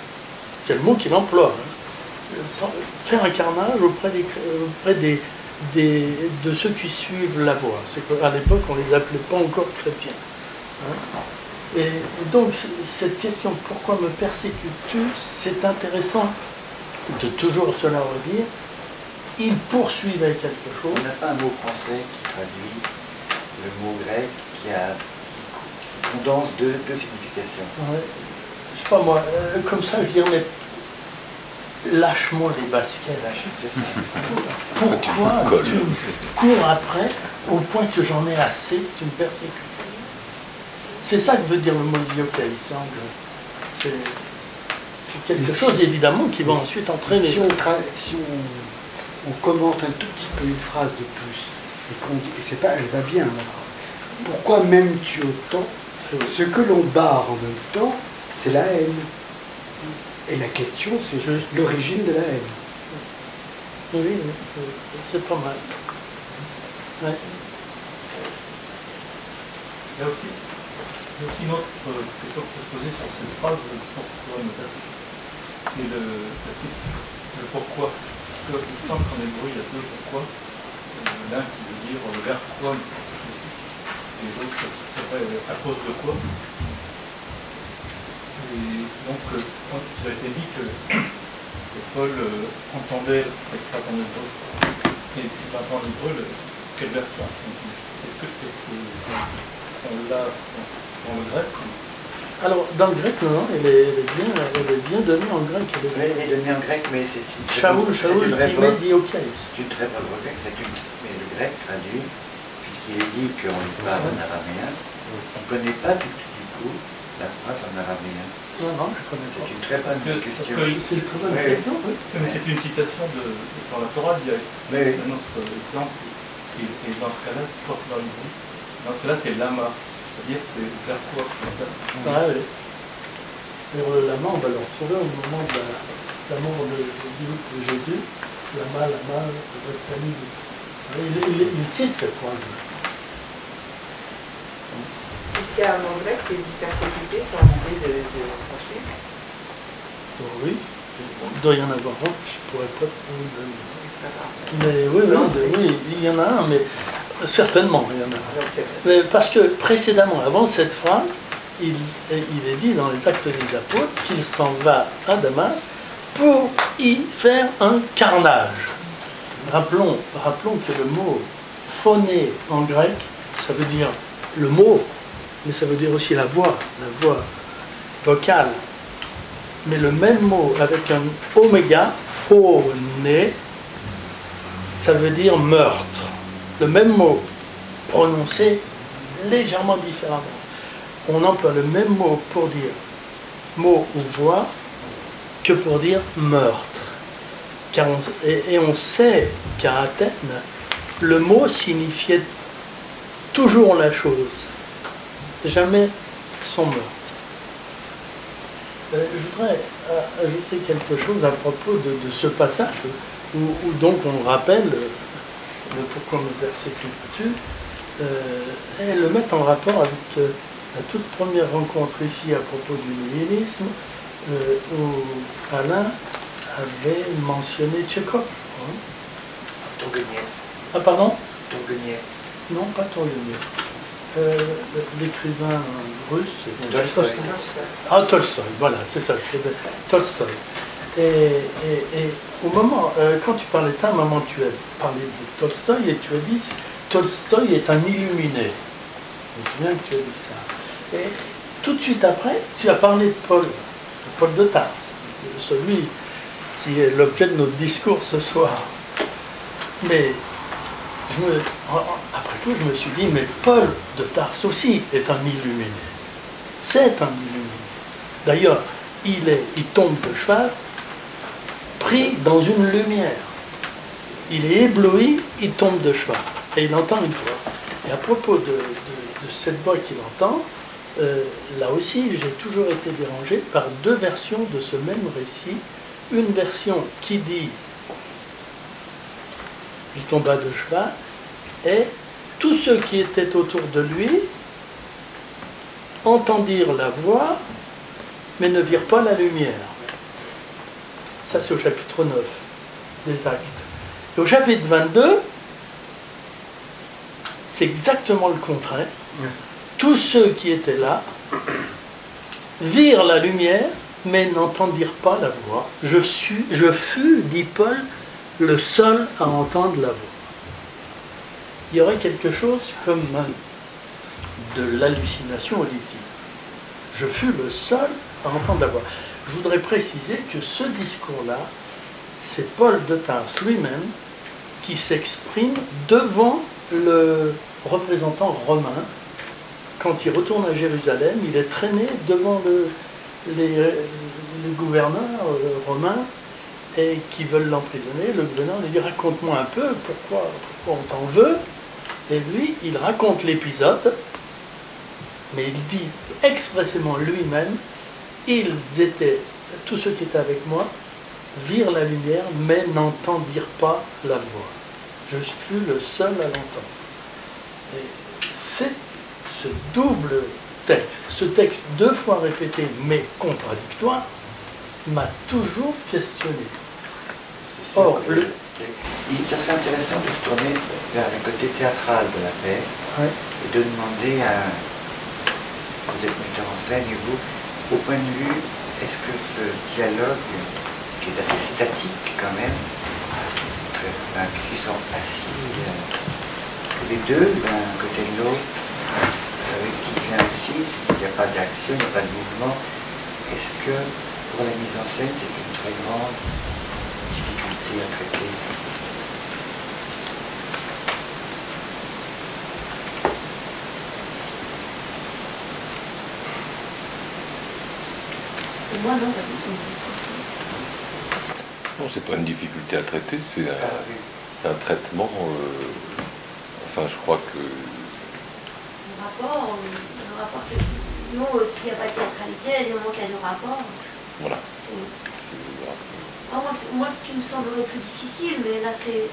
C'est le mot qu'il emploie. Hein. Faire un carnage auprès de ceux qui suivent la voie. C'est qu'à l'époque, on ne les appelait pas encore chrétiens. Hein. Et donc, cette question, pourquoi me persécutes-tu, c'est intéressant de toujours cela redire. Il poursuivait quelque chose. On n'a pas un mot français qui traduit le mot grec qui condense deux significations. Ouais. Je sais pas moi, comme ça je dirais, mais lâche-moi les baskets. Pourquoi tu cours après au point que j'en ai assez, que tu me persécutes? C'est ça que veut dire le mot diocèse en grec. C'est quelque chose évidemment qui va ensuite entraîner. Si on commente un tout petit peu une phrase de plus, et qu'on dit, et c'est pas, elle va bien, là. Pourquoi m'aimes-tu autant? Ce que l'on barre en même temps, c'est la haine. Et la question, c'est juste l'origine de la haine. Oui, c'est pas mal. Ouais. Il y a aussi une autre question que je poser sur cette phrase, c'est le pourquoi. Parce qu'il me semble qu'en hébreu, il y a deux pourquoi. L'un qui veut dire vers quoi, et l'autre qui serait à cause de quoi. Et donc, il a été dit que Paul entendait cette phrase en hébreu. Et si maintenant en hébreu, quelle version? Est-ce qu'on l'a dans le grec? Alors, dans le grec, non, elle est bien donnée en grec. Elle est donnée en grec, mais c'est une Shaoul, qui met Dioclès. C'est une très bonne remarque, mais le grec traduit, puisqu'il est dit qu'on lui parle en araméen, on ne connaît pas du coup la phrase en araméen. Non, je ne connais pas. C'est une très bonne question. C'est une très bonne question, oui. Mais c'est une citation dans la Torah, il y a un autre exemple, et dans ce cas-là, je crois que dans l'hébreu, dans ce cas-là, c'est lama. C'est-à-dire, c'est vers quoi? Ah oui. Le lama, on va le retrouver au moment de la mort de Jésus. Lama, votre famille. Il cite cette phrase. Puisqu'à un mot grec, c'est dit persécuté sans l'idée de poursuivre. Oui, il doit y en avoir un, je ne pourrais pas prendre. Mais oui, il y en a un, mais certainement il y en a un. Mais parce que précédemment, avant cette phrase, il est dit dans les Actes des Apôtres qu'il s'en va à Damas pour y faire un carnage. Rappelons que le mot phoné en grec, ça veut dire le mot, mais ça veut dire aussi la voix vocale. Mais le même mot avec un oméga, phoné, ça veut dire meurtre. Le même mot prononcé légèrement différemment. On emploie le même mot pour dire mot ou voix que pour dire meurtre. Et on sait qu'à Athènes, le mot signifiait toujours la chose, jamais son meurtre. Je voudrais ajouter quelque chose à propos de ce passage où donc on rappelle le pourquoi me persécutes-tu et le mettre en rapport avec la toute première rencontre ici à propos du nihilisme où Alain avait mentionné Tchekhov. Hein. Turgenev. Ah pardon? Turgenev. Non, pas Turgenev. L'écrivain russe. Tolstoï. Ah, Tolstoï, voilà, c'est ça, Tolstoï. Et au moment, quand tu parlais de ça, à un moment tu as parlé de Tolstoï et tu as dit Tolstoï est un illuminé. Je me souviens que tu as dit ça. Et tout de suite après, tu as parlé de Paul de Tarse, celui qui est l'objet de notre discours ce soir. Mais après tout, je me suis dit, mais Paul de Tarse aussi est un illuminé. C'est un illuminé. D'ailleurs, il tombe de cheval, pris dans une lumière. Il est ébloui, il tombe de cheval. Et il entend une voix. Et à propos de cette voix qu'il entend, là aussi, j'ai toujours été dérangé par deux versions de ce même récit. Une version qui dit « Il tomba de cheval » et tous ceux qui étaient autour de lui entendirent la voix, mais ne virent pas la lumière. Ça, c'est au chapitre 9 des Actes. Et au chapitre 22, c'est exactement le contraire. Tous ceux qui étaient là virent la lumière, mais n'entendirent pas la voix. Je fus, dit Paul, le seul à entendre la voix. Il y aurait quelque chose comme de l'hallucination auditive. Je fus le seul à entendre la voix. Je voudrais préciser que ce discours-là, c'est Paul de Tarse lui-même qui s'exprime devant le représentant romain. Quand il retourne à Jérusalem, il est traîné devant les gouverneurs romains et qui veulent l'emprisonner. Le gouverneur lui dit « Raconte-moi un peu pourquoi on t'en veut ?» Et lui, il raconte l'épisode, mais il dit expressément lui-même « tous ceux qui étaient avec moi virent la lumière, mais n'entendirent pas la voix. Je fus le seul à l'entendre. » Et c'est ce double texte, ce texte deux fois répété, mais contradictoire, m'a toujours questionné. Or, il serait intéressant de se tourner vers le côté théâtral de la paix et de demander à... Vous êtes metteur en scène et vous, au point de vue, est-ce que ce dialogue, qui est assez statique quand même, qui sont assis tous les deux, d'un côté de l'autre, qui vient aussi, il n'y a pas d'action, il n'y a pas de mouvement, est-ce que pour la mise en scène, c'est une très grande difficulté à traiter? Moi, non, pas du tout. Non, c'est pas une difficulté à traiter, c'est un traitement. Enfin, je crois que. Le rapport, c'est. Nous, s'il n'y a pas de théâtralité, il y a des moments qu'il y a du rapport. Voilà. Moi, ce qui me semblerait plus difficile, mais là, c'est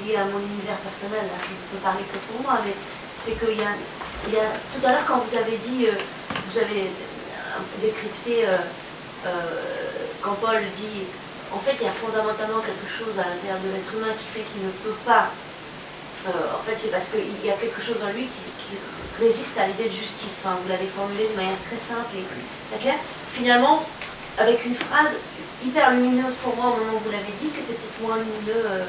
lié à mon univers personnel, là, je ne peux parler que pour moi, mais c'est qu'il y a. Tout à l'heure, quand vous avez dit. Vous avez un peu décrypté. Quand Paul dit. En fait, il y a fondamentalement quelque chose à l'intérieur de l'être humain qui fait qu'il ne peut pas. En fait, c'est parce qu'il y a quelque chose dans lui qui résiste à l'idée de justice. Enfin, vous l'avez formulé de manière très simple et très claire. Finalement, avec une phrase hyper lumineuse pour moi au moment où vous l'avez dit, qui était peut-être moins lumineux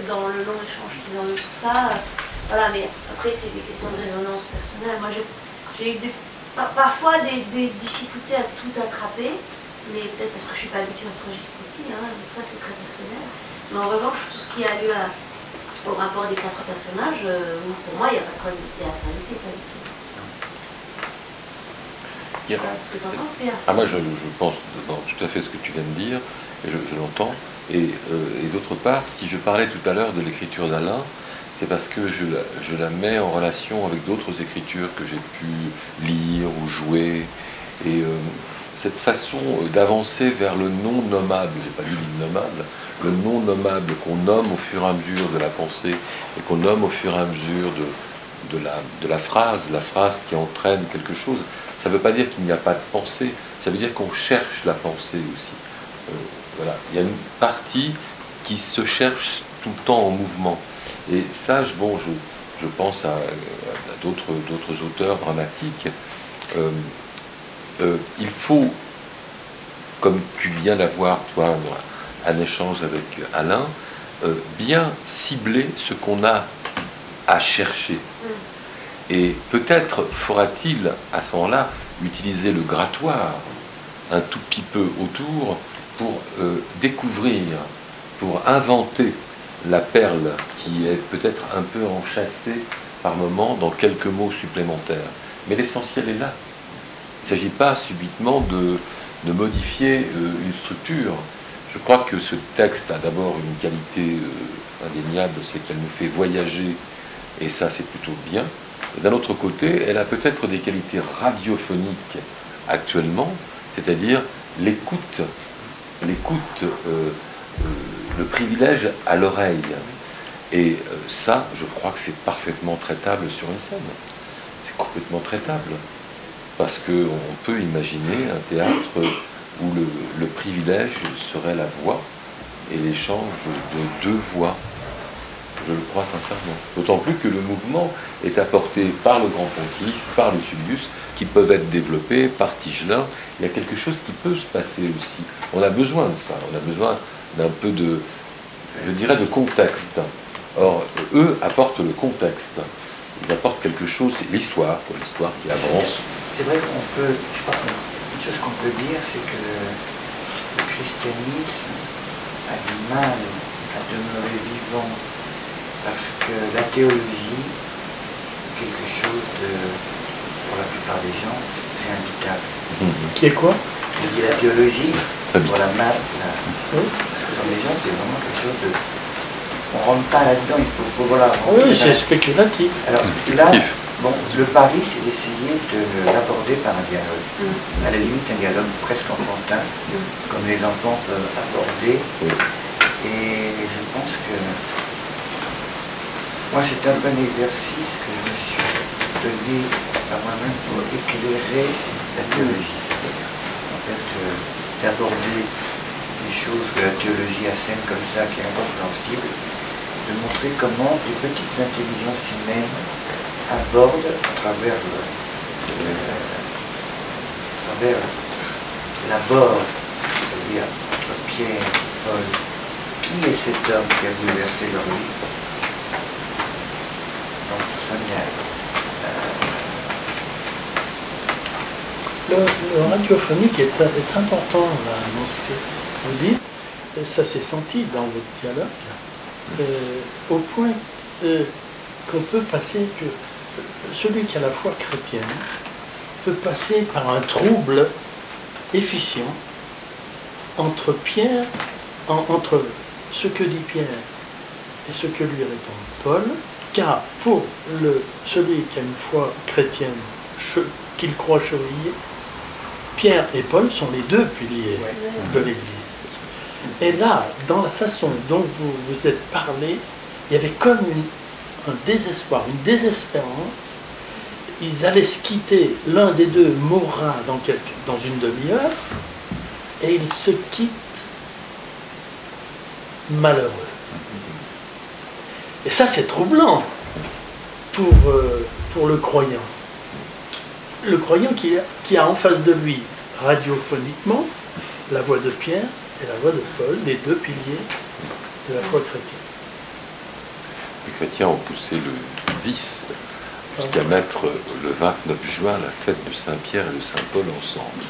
dans le long échange qu'ils ont eu sur ça. Voilà, mais après, c'est des questions de résonance personnelle. Moi, j'ai eu parfois des difficultés à tout attraper. Mais peut-être parce que je ne suis pas habituée à ce registre-ci, donc ça c'est très personnel. Mais en revanche, tout ce qui a lieu au rapport des quatre personnages, pour moi, il n'y a pas de problème de théâtralité, pas du tout. Ce que tu en penses, Pierre? Moi, je pense tout à fait ce que tu viens de dire, et je l'entends. Et d'autre part, si je parlais tout à l'heure de l'écriture d'Alain, c'est parce que je la mets en relation avec d'autres écritures que j'ai pu lire ou jouer. Et cette façon d'avancer vers le non nommable, j'ai pas lu l'innommable, le non nommable qu'on nomme au fur et à mesure de la pensée et qu'on nomme au fur et à mesure de la phrase qui entraîne quelque chose, ça ne veut pas dire qu'il n'y a pas de pensée, ça veut dire qu'on cherche la pensée aussi. Voilà. Il y a une partie qui se cherche tout le temps en mouvement. Et ça, je pense à d'autres auteurs dramatiques. Il faut, comme tu viens d'avoir, toi, un échange avec Alain, bien cibler ce qu'on a à chercher. Et peut-être faudra-t-il à ce moment-là utiliser le grattoir un tout petit peu autour pour découvrir, pour inventer la perle qui est peut-être un peu enchâssée par moments dans quelques mots supplémentaires. Mais l'essentiel est là. Il ne s'agit pas subitement de modifier une structure. Je crois que ce texte a d'abord une qualité indéniable, c'est qu'elle nous fait voyager, et ça c'est plutôt bien. D'un autre côté, elle a peut-être des qualités radiophoniques actuellement, c'est-à-dire l'écoute, le privilège à l'oreille. Et ça, je crois que c'est parfaitement traitable sur une scène. C'est complètement traitable. Parce qu'on peut imaginer un théâtre où le privilège serait la voix et l'échange de deux voix. Je le crois sincèrement. D'autant plus que le mouvement est apporté par le grand pontife, par le Sullius, qui peuvent être développés par Tigelin. Il y a quelque chose qui peut se passer aussi. On a besoin de ça. On a besoin d'un peu de, je dirais, de contexte. Or, eux apportent le contexte. Ils apportent quelque chose, c'est l'histoire, l'histoire qui avance. C'est vrai qu'on peut, je crois qu'une chose qu'on peut dire, c'est que le christianisme a du mal à demeurer vivant parce que la théologie est quelque chose de, pour la plupart des gens, c'est imbitable. Qui est quoi? Je dis la théologie, pour la masse, parce que dans les gens, c'est vraiment quelque chose de... On ne rentre pas là-dedans, il faut voilà. Oui, c'est spéculatif. Alors là, bon, le pari, c'est d'essayer de l'aborder par un dialogue. À la limite, un dialogue presque enfantin, comme les enfants peuvent aborder. Et je pense que moi, c'est un bon exercice que je me suis donné à moi-même pour éclairer la théologie. En fait, d'aborder des choses que la théologie assène comme ça, qui est incompréhensible, de montrer comment des petites intelligences humaines abordent à travers l'abord, c'est-à-dire entre Pierre et Paul, qui est cet homme qui a bouleversé leur vie. Donc, le radiophonique est important là, dans ce que vous dites, et ça s'est senti dans votre dialogue, au point qu'on peut passer, que celui qui a la foi chrétienne peut passer par un trouble efficient entre Pierre, entre ce que dit Pierre et ce que lui répond Paul, car pour celui qui a une foi chrétienne qu'il croit chevalier, Pierre et Paul sont les deux piliers de l'Église. Et là, dans la façon dont vous vous êtes parlé, il y avait comme un désespoir, une désespérance. Ils allaient se quitter, l'un des deux mourra dans une demi-heure, et ils se quittent malheureux. Et ça, c'est troublant pour le croyant. Le croyant qui a en face de lui, radiophoniquement, la voix de Pierre et la voix de Paul, les deux piliers de la foi chrétienne. Les chrétiens ont poussé le vice jusqu'à mettre le 29 juin la fête de Saint-Pierre et de Saint-Paul ensemble.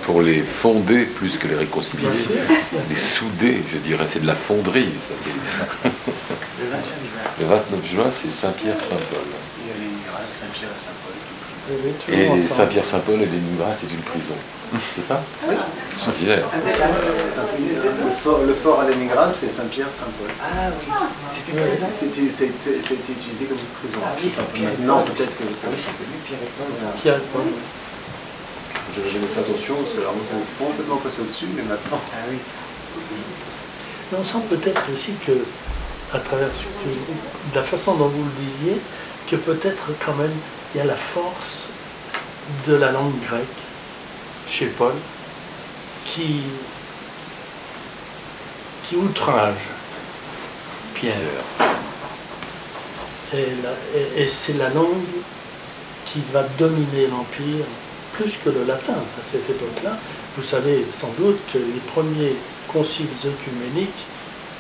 Pour les fonder plus que les réconcilier, les souder, je dirais, c'est de la fonderie. Ça, c'est... Le 29 juin, c'est Saint-Pierre-Saint-Paul. Il y a Léningrad, Saint-Pierre et Saint-Paul. Et Saint-Pierre-Saint-Paul et Léningrad, c'est une prison. C'est ça? C'est fier. Le fort à Léningrad, c'est Saint-Pierre-Saint-Paul. Ah oui, c'est utilisé comme une prison. Ah oui, Non, peut-être que... Ah oui, c'est connu, Pierre et Paul. Pierre et Paul. J'avais jamais fait attention, parce que alors moi, ça m'est complètement passé au-dessus, mais maintenant... Ah oui. Mais on sent peut-être aussi que, à travers de la façon dont vous le disiez, que peut-être quand même il y a la force de la langue grecque chez Paul qui outrage Pierre. Et c'est la langue qui va dominer l'Empire plus que le latin à cette époque-là. Vous savez sans doute que les premiers conciles œcuméniques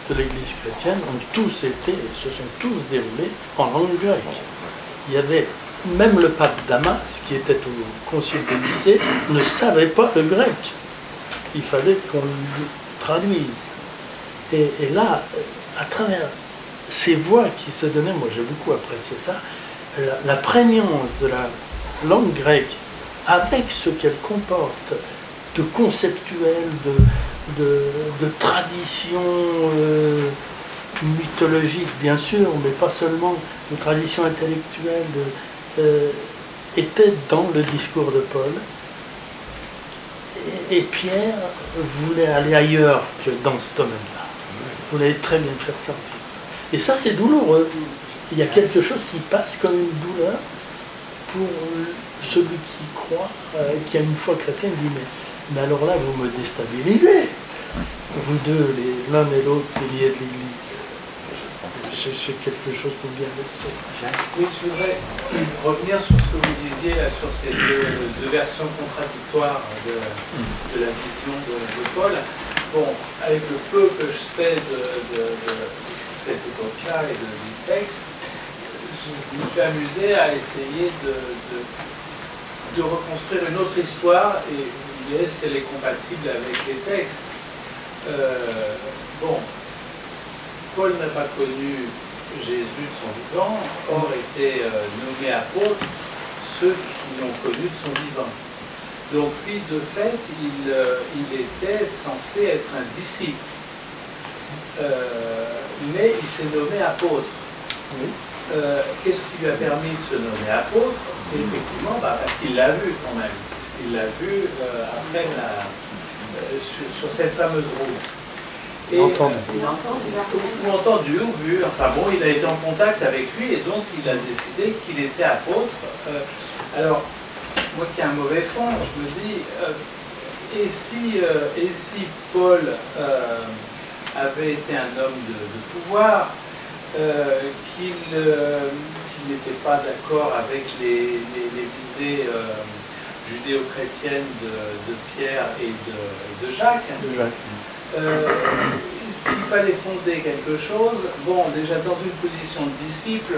de l'Église chrétienne ont tous été, se sont tous déroulés en langue grecque. Il y avait même le pape Damas, qui était au concile de Nicée, ne savait pas le grec. Il fallait qu'on le traduise. Et là, à travers ces voix qui se donnaient, moi j'ai beaucoup apprécié ça, la prégnance de la langue grecque avec ce qu'elle comporte de conceptuel, de tradition mythologique bien sûr, mais pas seulement, de tradition intellectuelle, était dans le discours de Paul. Et Pierre voulait aller ailleurs que dans ce domaine-là. Il voulait très bien faire sortir. Et ça, c'est douloureux. Il y a quelque chose qui passe comme une douleur pour celui qui croit, qui a une foi chrétienne, dit mais alors là, vous me déstabilisez. Vous deux, l'un et l'autre, piliers de l'Église. C'est quelque chose pour bien rester. Oui, je voudrais revenir sur ce que vous disiez, là, sur ces deux versions contradictoires de la vision de Paul. Bon, avec le peu que je fais de cette époque-là et du texte, je me suis amusé à essayer de reconstruire une autre histoire et vous si elle est compatible avec les textes. Bon, Paul n'a pas connu Jésus de son vivant, or était nommé apôtre ceux qui l'ont connu de son vivant. Donc lui, de fait, il était censé être un disciple. Mais il s'est nommé apôtre. Oui. Qu'est-ce qui lui a permis de se nommer apôtre? C'est effectivement parce qu'il l'a vu quand même. Il l'a vu après sur cette fameuse route. Et, ou entendu, ou vu. Enfin bon, il a été en contact avec lui et donc il a décidé qu'il était apôtre. Alors, moi qui ai un mauvais fond, je me dis, et si Paul avait été un homme de pouvoir, qu'il n'était pas d'accord avec les visées judéo-chrétiennes de Pierre et de Jacques. S'il fallait fonder quelque chose, bon, déjà dans une position de disciple,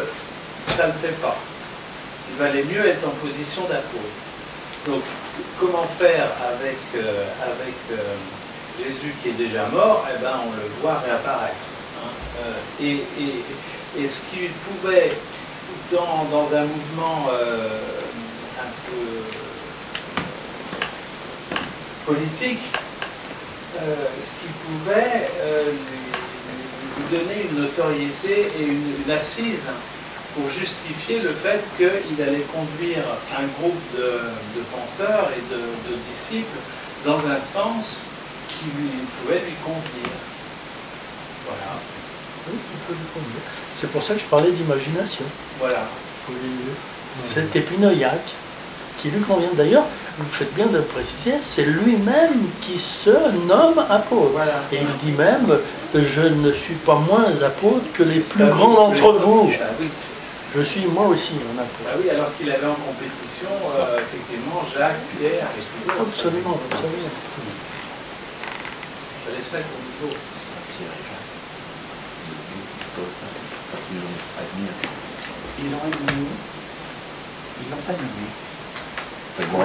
ça ne le fait pas. Il valait mieux être en position d'apôtre. Donc, comment faire avec Jésus qui est déjà mort? Eh ben, on le voit réapparaître. Hein. Et ce qui pouvait, dans un mouvement un peu politique, ce qui pouvait lui donner une notoriété et une assise pour justifier le fait qu'il allait conduire un groupe de penseurs et de disciples dans un sens qui pouvait lui convenir. Voilà. Oui, il peut lui convenir. C'est pour ça que je parlais d'imagination. Voilà. Cet épinoïaque qui lui convient. D'ailleurs, vous faites bien de le préciser, c'est lui-même qui se nomme apôtre. Voilà. Et il dit même, je ne suis pas moins apôtre que les plus grands d'entre vous. Oui. Je suis moi aussi un apôtre. Ah oui, alors qu'il avait en compétition, effectivement, Jacques, Pierre et tout le monde. Absolument, absolument. Je laisse mettre au niveau. Ils l'ont admis. Ils l'ont pas nommé. Ils l'ont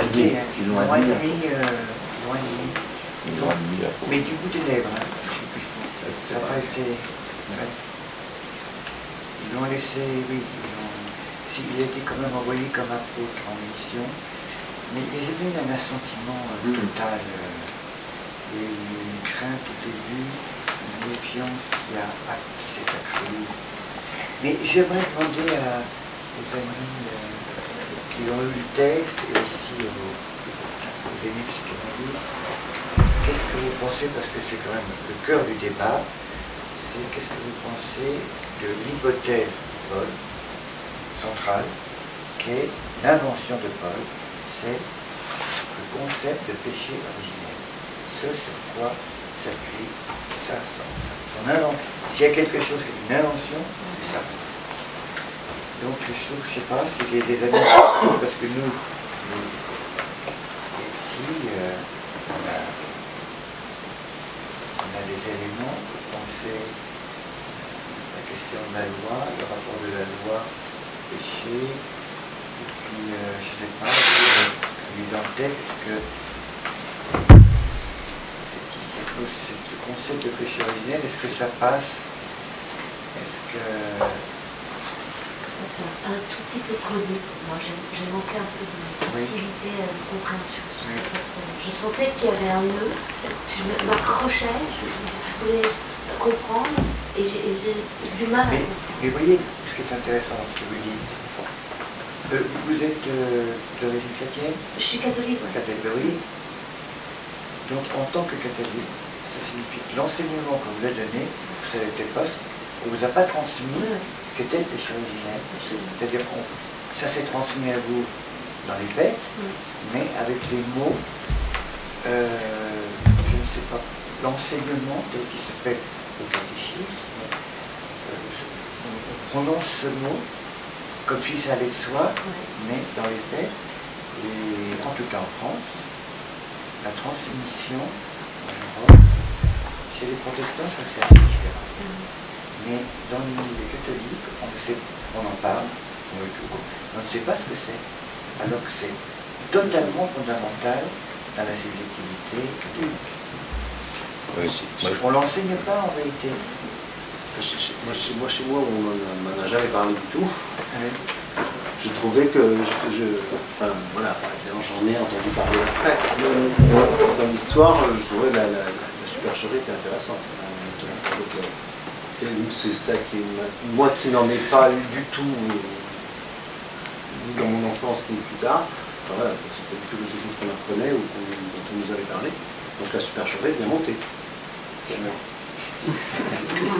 admis. Mais du bout des lèvres, hein. Ça n'a pas été. Ils l'ont laissé, oui. Il a été quand même envoyé comme apôtre en mission. Mais j'ai vu un assentiment total. Il y a eu une crainte au début, une méfiance qui s'est accrue. Mais j'aimerais demander aux amis qui ont eu le texte et aussi aux amis psychanalystes, qu'est-ce que vous pensez, parce que c'est quand même le cœur du débat, c'est qu'est-ce que vous pensez de l'hypothèse de Paul, centrale, qui est l'invention de Paul, c'est le concept de péché originel. Ce sur quoi s'appuie sa son invention. S'il y a quelque chose qui est une invention, c'est ça. Donc je trouve, je sais pas, si j'ai des amis, parce que nous ici, on a des éléments pour penser l'application de la loi, le rapport de la loi, péché, et puis, je ne sais pas, mis en tête, est-ce que ce concept de péché originel, est-ce que ça passe? Est-ce que... C'est un tout petit peu connu pour moi. J'ai manqué un peu de facilité de compréhension sur cet aspect. Je sentais qu'il y avait un nœud, je m'accrochais, je voulais comprendre, et j'ai du mal à comprendre. Mais vous voyez, ce qui est intéressant dans ce que vous dites, vous êtes d'origine chrétienne? Je suis catholique, oui. Catholique, oui. Donc, en tant que catholique, ça signifie que l'enseignement que vous a donné, vous savez peut-être pas, on ne vous a pas transmis ce qu'était le péché originel. C'est-à-dire que ça s'est transmis à vous dans les faits, mais avec les mots, je ne sais pas, l'enseignement tel qu'il se fait au catéchisme, on prononce ce mot comme si ça allait de soi, mais dans les faits, et en tout cas en France, la transmission en Europe, chez les protestants, je crois que c'est assez différent. Mais dans le milieu catholique, on en parle, on ne sait pas ce que c'est, alors que c'est totalement fondamental dans la subjectivité catholique. On ne l'enseigne pas en réalité. Chez moi, on m'en a jamais parlé du tout. Je trouvais que, enfin voilà, évidemment j'en ai entendu parler après. Dans l'histoire, je trouvais la supercherie était intéressante. C'est ça qui, moi qui n'en ai pas eu du tout, ni dans mon enfance ni plus tard, enfin, voilà, c'était plutôt quelque chose qu'on apprenait ou dont on nous avait parlé. Donc la supercherie est bien montée.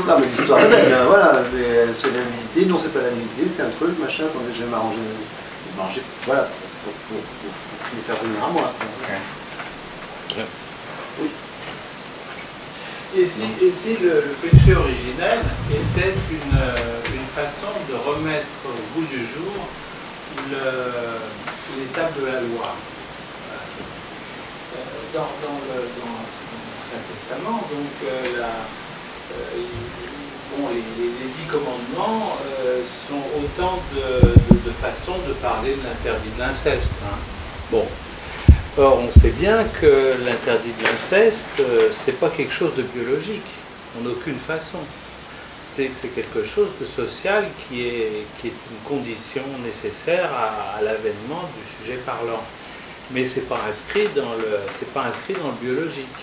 Non mais l'histoire, voilà, c'est la nudité, non c'est pas la nudité, c'est un truc, machin, attendez, je vais m'arranger, voilà, pour me faire venir à moi. Oui. Et si le péché originel était une façon de remettre au goût du jour l'étape de la loi. Dans l'Ancien Testament, donc les 10 commandements sont autant de façons de parler de l'interdit de l'inceste. Hein. Bon. Or, on sait bien que l'interdit de l'inceste, c'est pas quelque chose de biologique, en aucune façon. C'est quelque chose de social qui est une condition nécessaire à l'avènement du sujet parlant. Mais c'est pas inscrit dans le biologique.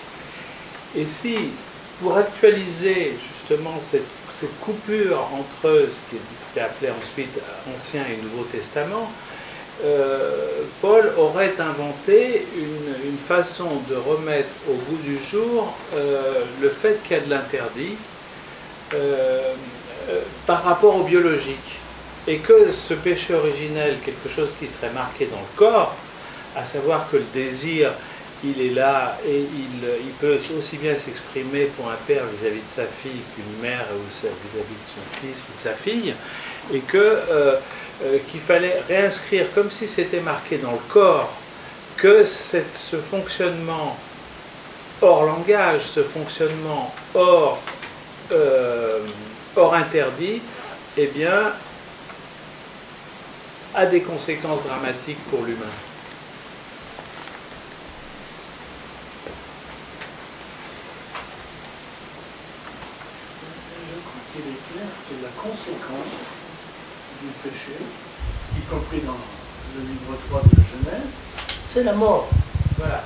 Et si, pour actualiser justement cette coupure entre ce qui s'est appelé ensuite Ancien et Nouveau Testament, Paul aurait inventé une façon de remettre au goût du jour le fait qu'il y a de l'interdit par rapport au biologique. Et que ce péché originel, quelque chose qui serait marqué dans le corps, à savoir que le désir, il est là et il peut aussi bien s'exprimer pour un père vis-à-vis de sa fille qu'une mère vis-à-vis de son fils ou de sa fille, et qu'il fallait réinscrire comme si c'était marqué dans le corps que ce fonctionnement hors langage, ce fonctionnement hors interdit, eh bien, a des conséquences dramatiques pour l'humain. Il est clair que la conséquence du péché, y compris dans le livre 3 de la Genèse, c'est la mort. Voilà.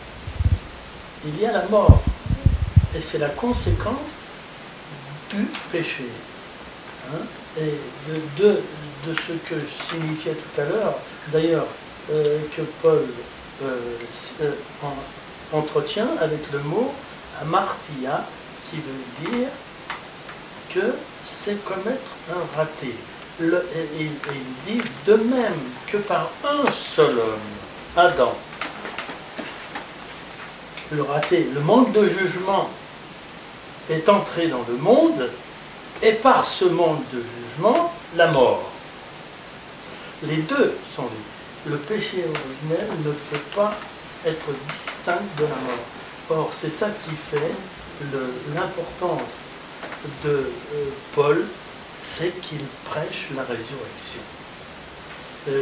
Il y a la mort. Et c'est la conséquence du péché. Hein? Et de ce que je signifiais tout à l'heure, d'ailleurs, que Paul entretient avec le mot amartia, qui veut dire que c'est commettre un raté. Et il dit, de même que par un seul homme, Adam, le raté, le manque de jugement est entré dans le monde, et par ce manque de jugement, la mort. Les deux sont liés. Le péché originel ne peut pas être distinct de la mort. Or, c'est ça qui fait l'importance de Paul, c'est qu'il prêche la résurrection. Je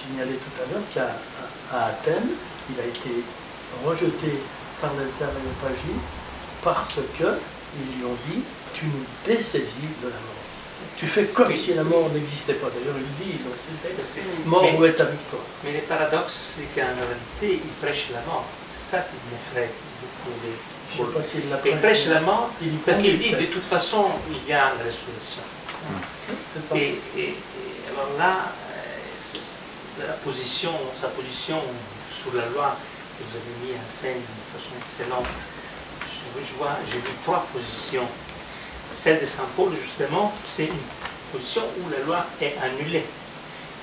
signalais tout à l'heure qu'à Athènes, il a été rejeté par les Aréopagites parce qu'ils lui ont dit « tu nous dessaisis de la mort ». Tu fais comme si la mort n'existait pas. D'ailleurs, il dit « c'était mort ou est avec toi ». Mais le paradoxe, c'est qu'en réalité, il prêche la mort. C'est ça qui m'effraie beaucoup. Il prêche la mort parce qu'il dit de toute façon, il y a une résurrection. Et alors là, sa position sur la loi que vous avez mis en scène de façon excellente, j'ai vu trois positions. Celle de Saint Paul, justement, c'est une position où la loi est annulée.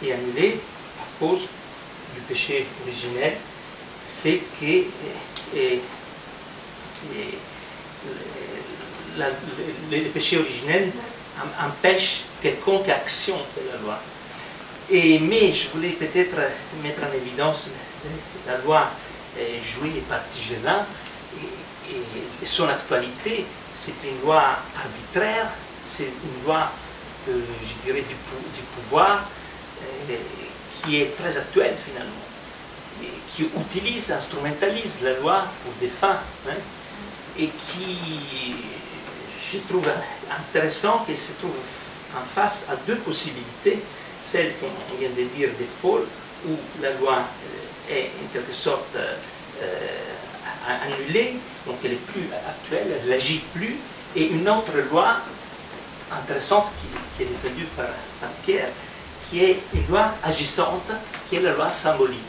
Et annulée à cause du péché originel, fait que le péché originel empêche quelconque action de la loi. Mais je voulais peut-être mettre en évidence la loi jouée par Tigellin et son actualité. C'est une loi arbitraire, c'est une loi, je dirais, du pouvoir qui est très actuelle finalement, et qui utilise, instrumentalise la loi pour des fins, et qui, je trouve intéressant, qu'elle se trouve en face à deux possibilités. Celle qu'on vient de dire de Paul, où la loi est en quelque sorte annulée, donc elle est plus actuelle, elle n'agit plus, et une autre loi intéressante qui est défendue par Pierre, qui est une loi agissante, qui est la loi symbolique.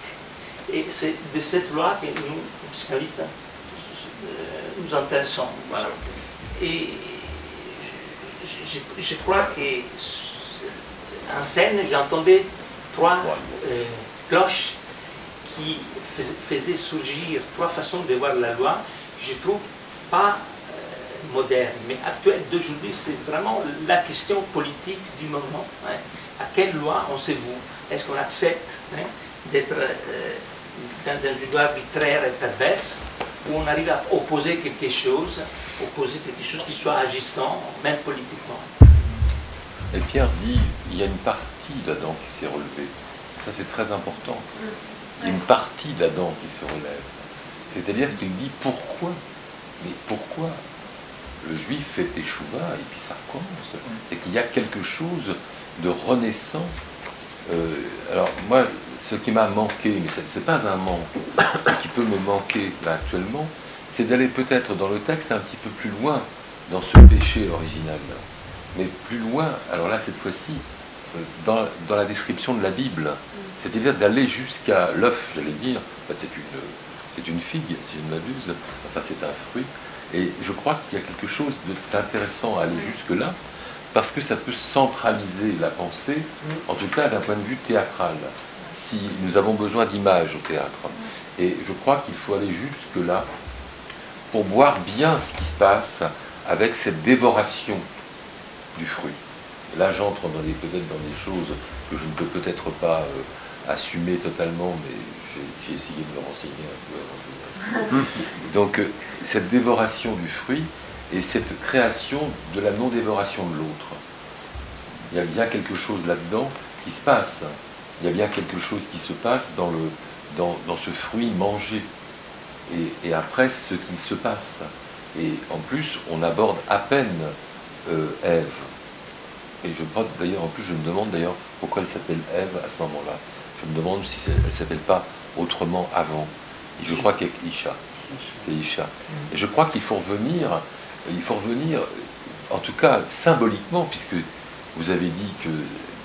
Et c'est de cette loi que nous, psychanalystes, nous intéressons. Voilà. Et je crois qu'en scène, j'entendais trois cloches qui faisaient surgir trois façons de voir la loi, je trouve pas moderne, mais actuelle d'aujourd'hui. C'est vraiment la question politique du moment. À quelle loi on se voue? Est-ce qu'on accepte d'être dans une loi arbitraire et perverse, où on arrive à opposer quelque chose qui soit agissant, même politiquement? Et Pierre dit, il y a une partie là-dedans qui s'est relevée. Ça, c'est très important. Il y a une partie là-dedans qui se relève. C'est-à-dire qu'il dit pourquoi, mais pourquoi le juif fait échouva et puis ça recommence. Et qu'il y a quelque chose de renaissant. Alors moi, ce qui m'a manqué, mais ce n'est pas un manque, ce qui peut me manquer là actuellement, c'est d'aller peut-être dans le texte un petit peu plus loin dans ce péché original. Mais plus loin, alors là cette fois-ci, dans la description de la Bible, c'est-à-dire d'aller jusqu'à l'œuf, j'allais dire, en fait c'est une figue, si je ne m'abuse, enfin c'est un fruit, et je crois qu'il y a quelque chose d'intéressant à aller jusque-là, parce que ça peut centraliser la pensée, en tout cas d'un point de vue théâtral, si nous avons besoin d'images au théâtre. Et je crois qu'il faut aller jusque-là pour voir bien ce qui se passe avec cette dévoration du fruit. Là, j'entre peut-être dans des choses que je ne peux peut-être pas assumer totalement, mais j'ai essayé de me renseigner un peu avant de venir. Donc, cette dévoration du fruit et cette création de la non-dévoration de l'autre. Il y a bien quelque chose là-dedans qui se passe. Il y a bien quelque chose qui se passe dans ce fruit mangé. Et après, ce qui se passe. Et en plus, on aborde à peine Ève. Et d'ailleurs, en plus, je me demande d'ailleurs pourquoi elle s'appelle Ève à ce moment-là. Je me demande si elle ne s'appelle pas autrement avant. Et je crois qu'avec Isha. C'est Isha. Et je crois qu'il faut revenir, en tout cas symboliquement, puisque vous avez dit que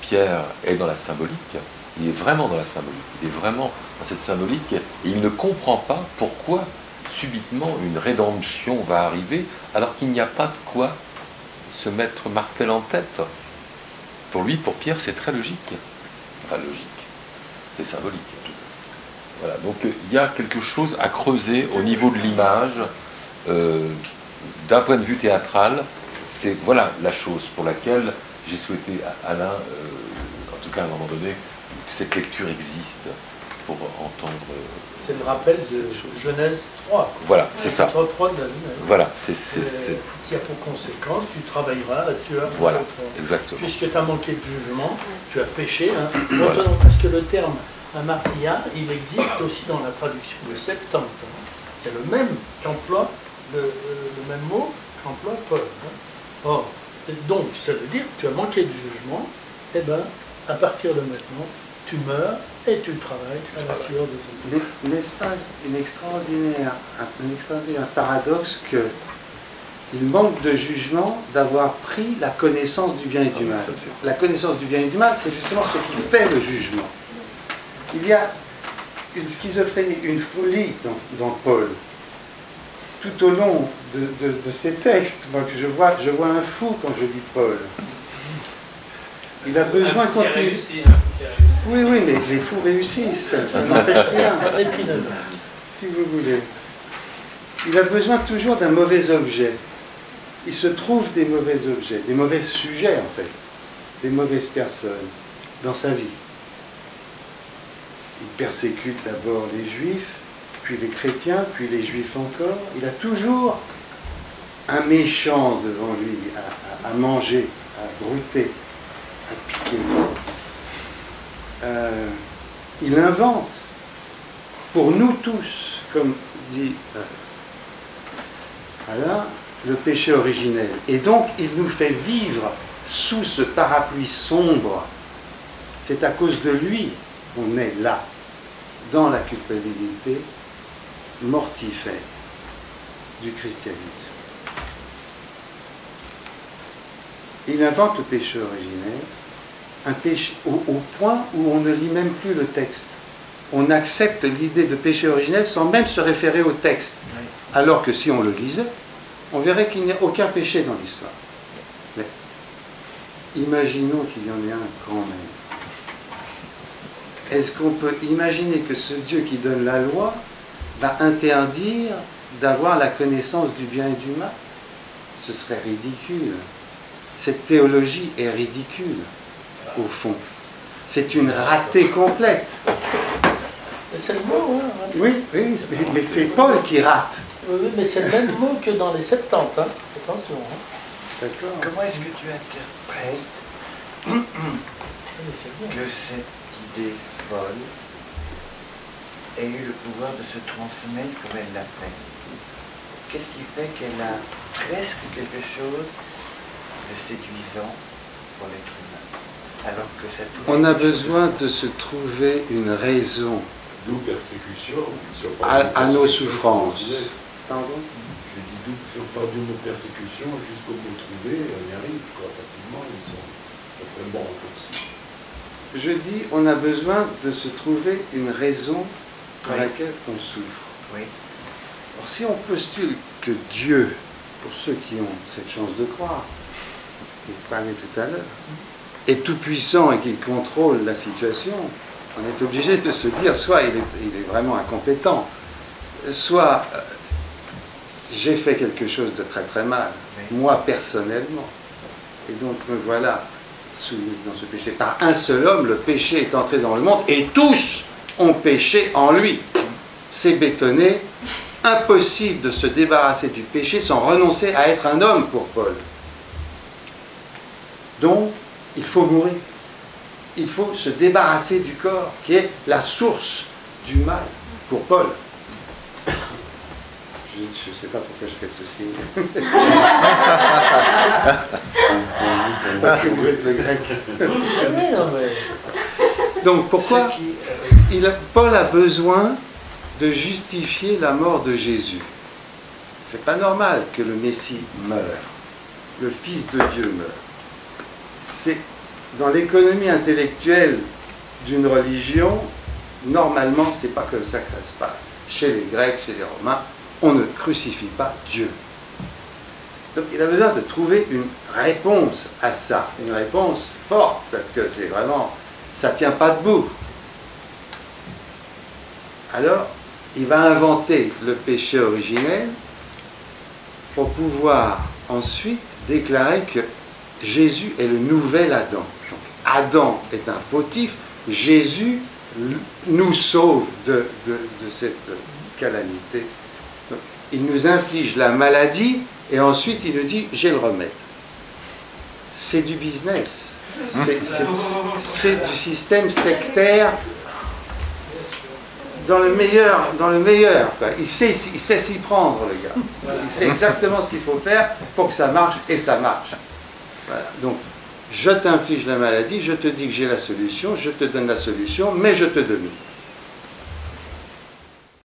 Pierre est dans la symbolique, il est vraiment dans la symbolique, il est vraiment dans cette symbolique, et il ne comprend pas pourquoi subitement une rédemption va arriver, alors qu'il n'y a pas de quoi se mettre martel en tête. Pour lui, pour Pierre, c'est très logique. Enfin, logique. C'est symbolique. Voilà. Donc, il y a quelque chose à creuser au niveau de l'image. D'un point de vue théâtral, c'est voilà la chose pour laquelle j'ai souhaité, Alain, en tout cas à un moment donné, que cette lecture existe. pour entendre. C'est le rappel de Genèse 3. Quoi. Voilà, c'est ça. 3 de la Genèse. Voilà, qui a pour conséquence, tu travailleras la sueur. Voilà, exactement. Puisque tu as manqué de jugement, tu as péché. Hein. Voilà. Parce que le terme amartia, il existe aussi dans la traduction de Septante. Hein. C'est le même qu'emploie, le même mot qu'emploie Paul. Hein. Or, donc, ça veut dire que tu as manqué de jugement, et bien, à partir de maintenant, tu meurs et tu travailles à la sueur de ton N'est-ce pas un extraordinaire paradoxe que il manque de jugement d'avoir pris la connaissance du bien et du mal. La connaissance du bien et du mal, c'est justement ce qui fait le jugement. Il y a une schizophrénie, une folie dans Paul. Tout au long de ces textes, moi, je vois un fou quand je lis Paul. Il a besoin continuer. Oui, mais les fous réussissent, ça n'empêche rien. Si vous voulez. Il a besoin toujours d'un mauvais objet. Il se trouve des mauvais objets, des mauvais sujets en fait, des mauvaises personnes dans sa vie. Il persécute d'abord les juifs, puis les chrétiens, puis les juifs encore. Il a toujours un méchant devant lui à manger, à brouter, à piquer. Il invente pour nous tous, comme dit Alain, le péché originel. Et donc, il nous fait vivre sous ce parapluie sombre. C'est à cause de lui qu'on est là, dans la culpabilité mortifère du christianisme. Il invente le péché originel, un péché au point où on ne lit même plus le texte. On accepte l'idée de péché originel sans même se référer au texte. Alors que si on le lisait, on verrait qu'il n'y a aucun péché dans l'histoire. Mais imaginons qu'il y en ait un quand même. Est-ce qu'on peut imaginer que ce Dieu qui donne la loi va interdire d'avoir la connaissance du bien et du mal? Ce serait ridicule. Cette théologie est ridicule, au fond. C'est une ratée complète. C'est le mot, hein. Oui, mais c'est Paul qui rate. Oui, mais c'est le même mot que dans les 70, hein. Attention. Hein. D'accord. Comment est-ce que tu interprètes que cette idée folle ait eu le pouvoir de se transmettre comme elle l'a fait? Qu'est-ce qui fait qu'elle a presque quelque chose de séduisant pour l'être humain, alors que cette... On a besoin de se trouver une raison d'où persécution à nos souffrances. Pardon? Je dis d'où, si on parle d'une persécution, jusqu'au bout trouvé, on y arrive quoi, facilement, il me semble. Ça ferait bon aussi. Je dis, on a besoin de se trouver une raison pour laquelle on souffre. Oui. Alors si on postule que Dieu, pour ceux qui ont cette chance de croire, il parlait tout à l'heure, est tout puissant et qu'il contrôle la situation, on est obligé de se dire, soit il est vraiment incompétent, soit j'ai fait quelque chose de très très mal, moi personnellement, et donc me voilà soumis dans ce péché. Par un seul homme, le péché est entré dans le monde, et tous ont péché en lui. C'est bétonné, impossible de se débarrasser du péché sans renoncer à être un homme pour Paul. Donc, il faut mourir. Il faut se débarrasser du corps, qui est la source du mal pour Paul. Je ne sais pas pourquoi je fais ceci. Parce que vous êtes le grec. Donc pourquoi Paul a besoin de justifier la mort de Jésus. C'est pas normal que le Messie meure, le Fils de Dieu meure. C'est dans l'économie intellectuelle d'une religion, normalement, c'est pas comme ça que ça se passe. Chez les Grecs, chez les Romains, on ne crucifie pas Dieu. Donc il a besoin de trouver une réponse à ça, une réponse forte, parce que c'est vraiment, ça ne tient pas debout. Alors, il va inventer le péché originel pour pouvoir ensuite déclarer que Jésus est le nouvel Adam. Donc, Adam est un fautif, Jésus nous sauve de cette calamité. Donc, il nous inflige la maladie et ensuite il nous dit j'ai le remède. C'est du business, c'est du système sectaire dans le meilleur, quoi. Il sait s'y prendre, le gars. Il sait exactement ce qu'il faut faire pour que ça marche, et ça marche. Voilà. Donc, je t'inflige la maladie, je te dis que j'ai la solution, je te donne la solution, mais je te domine.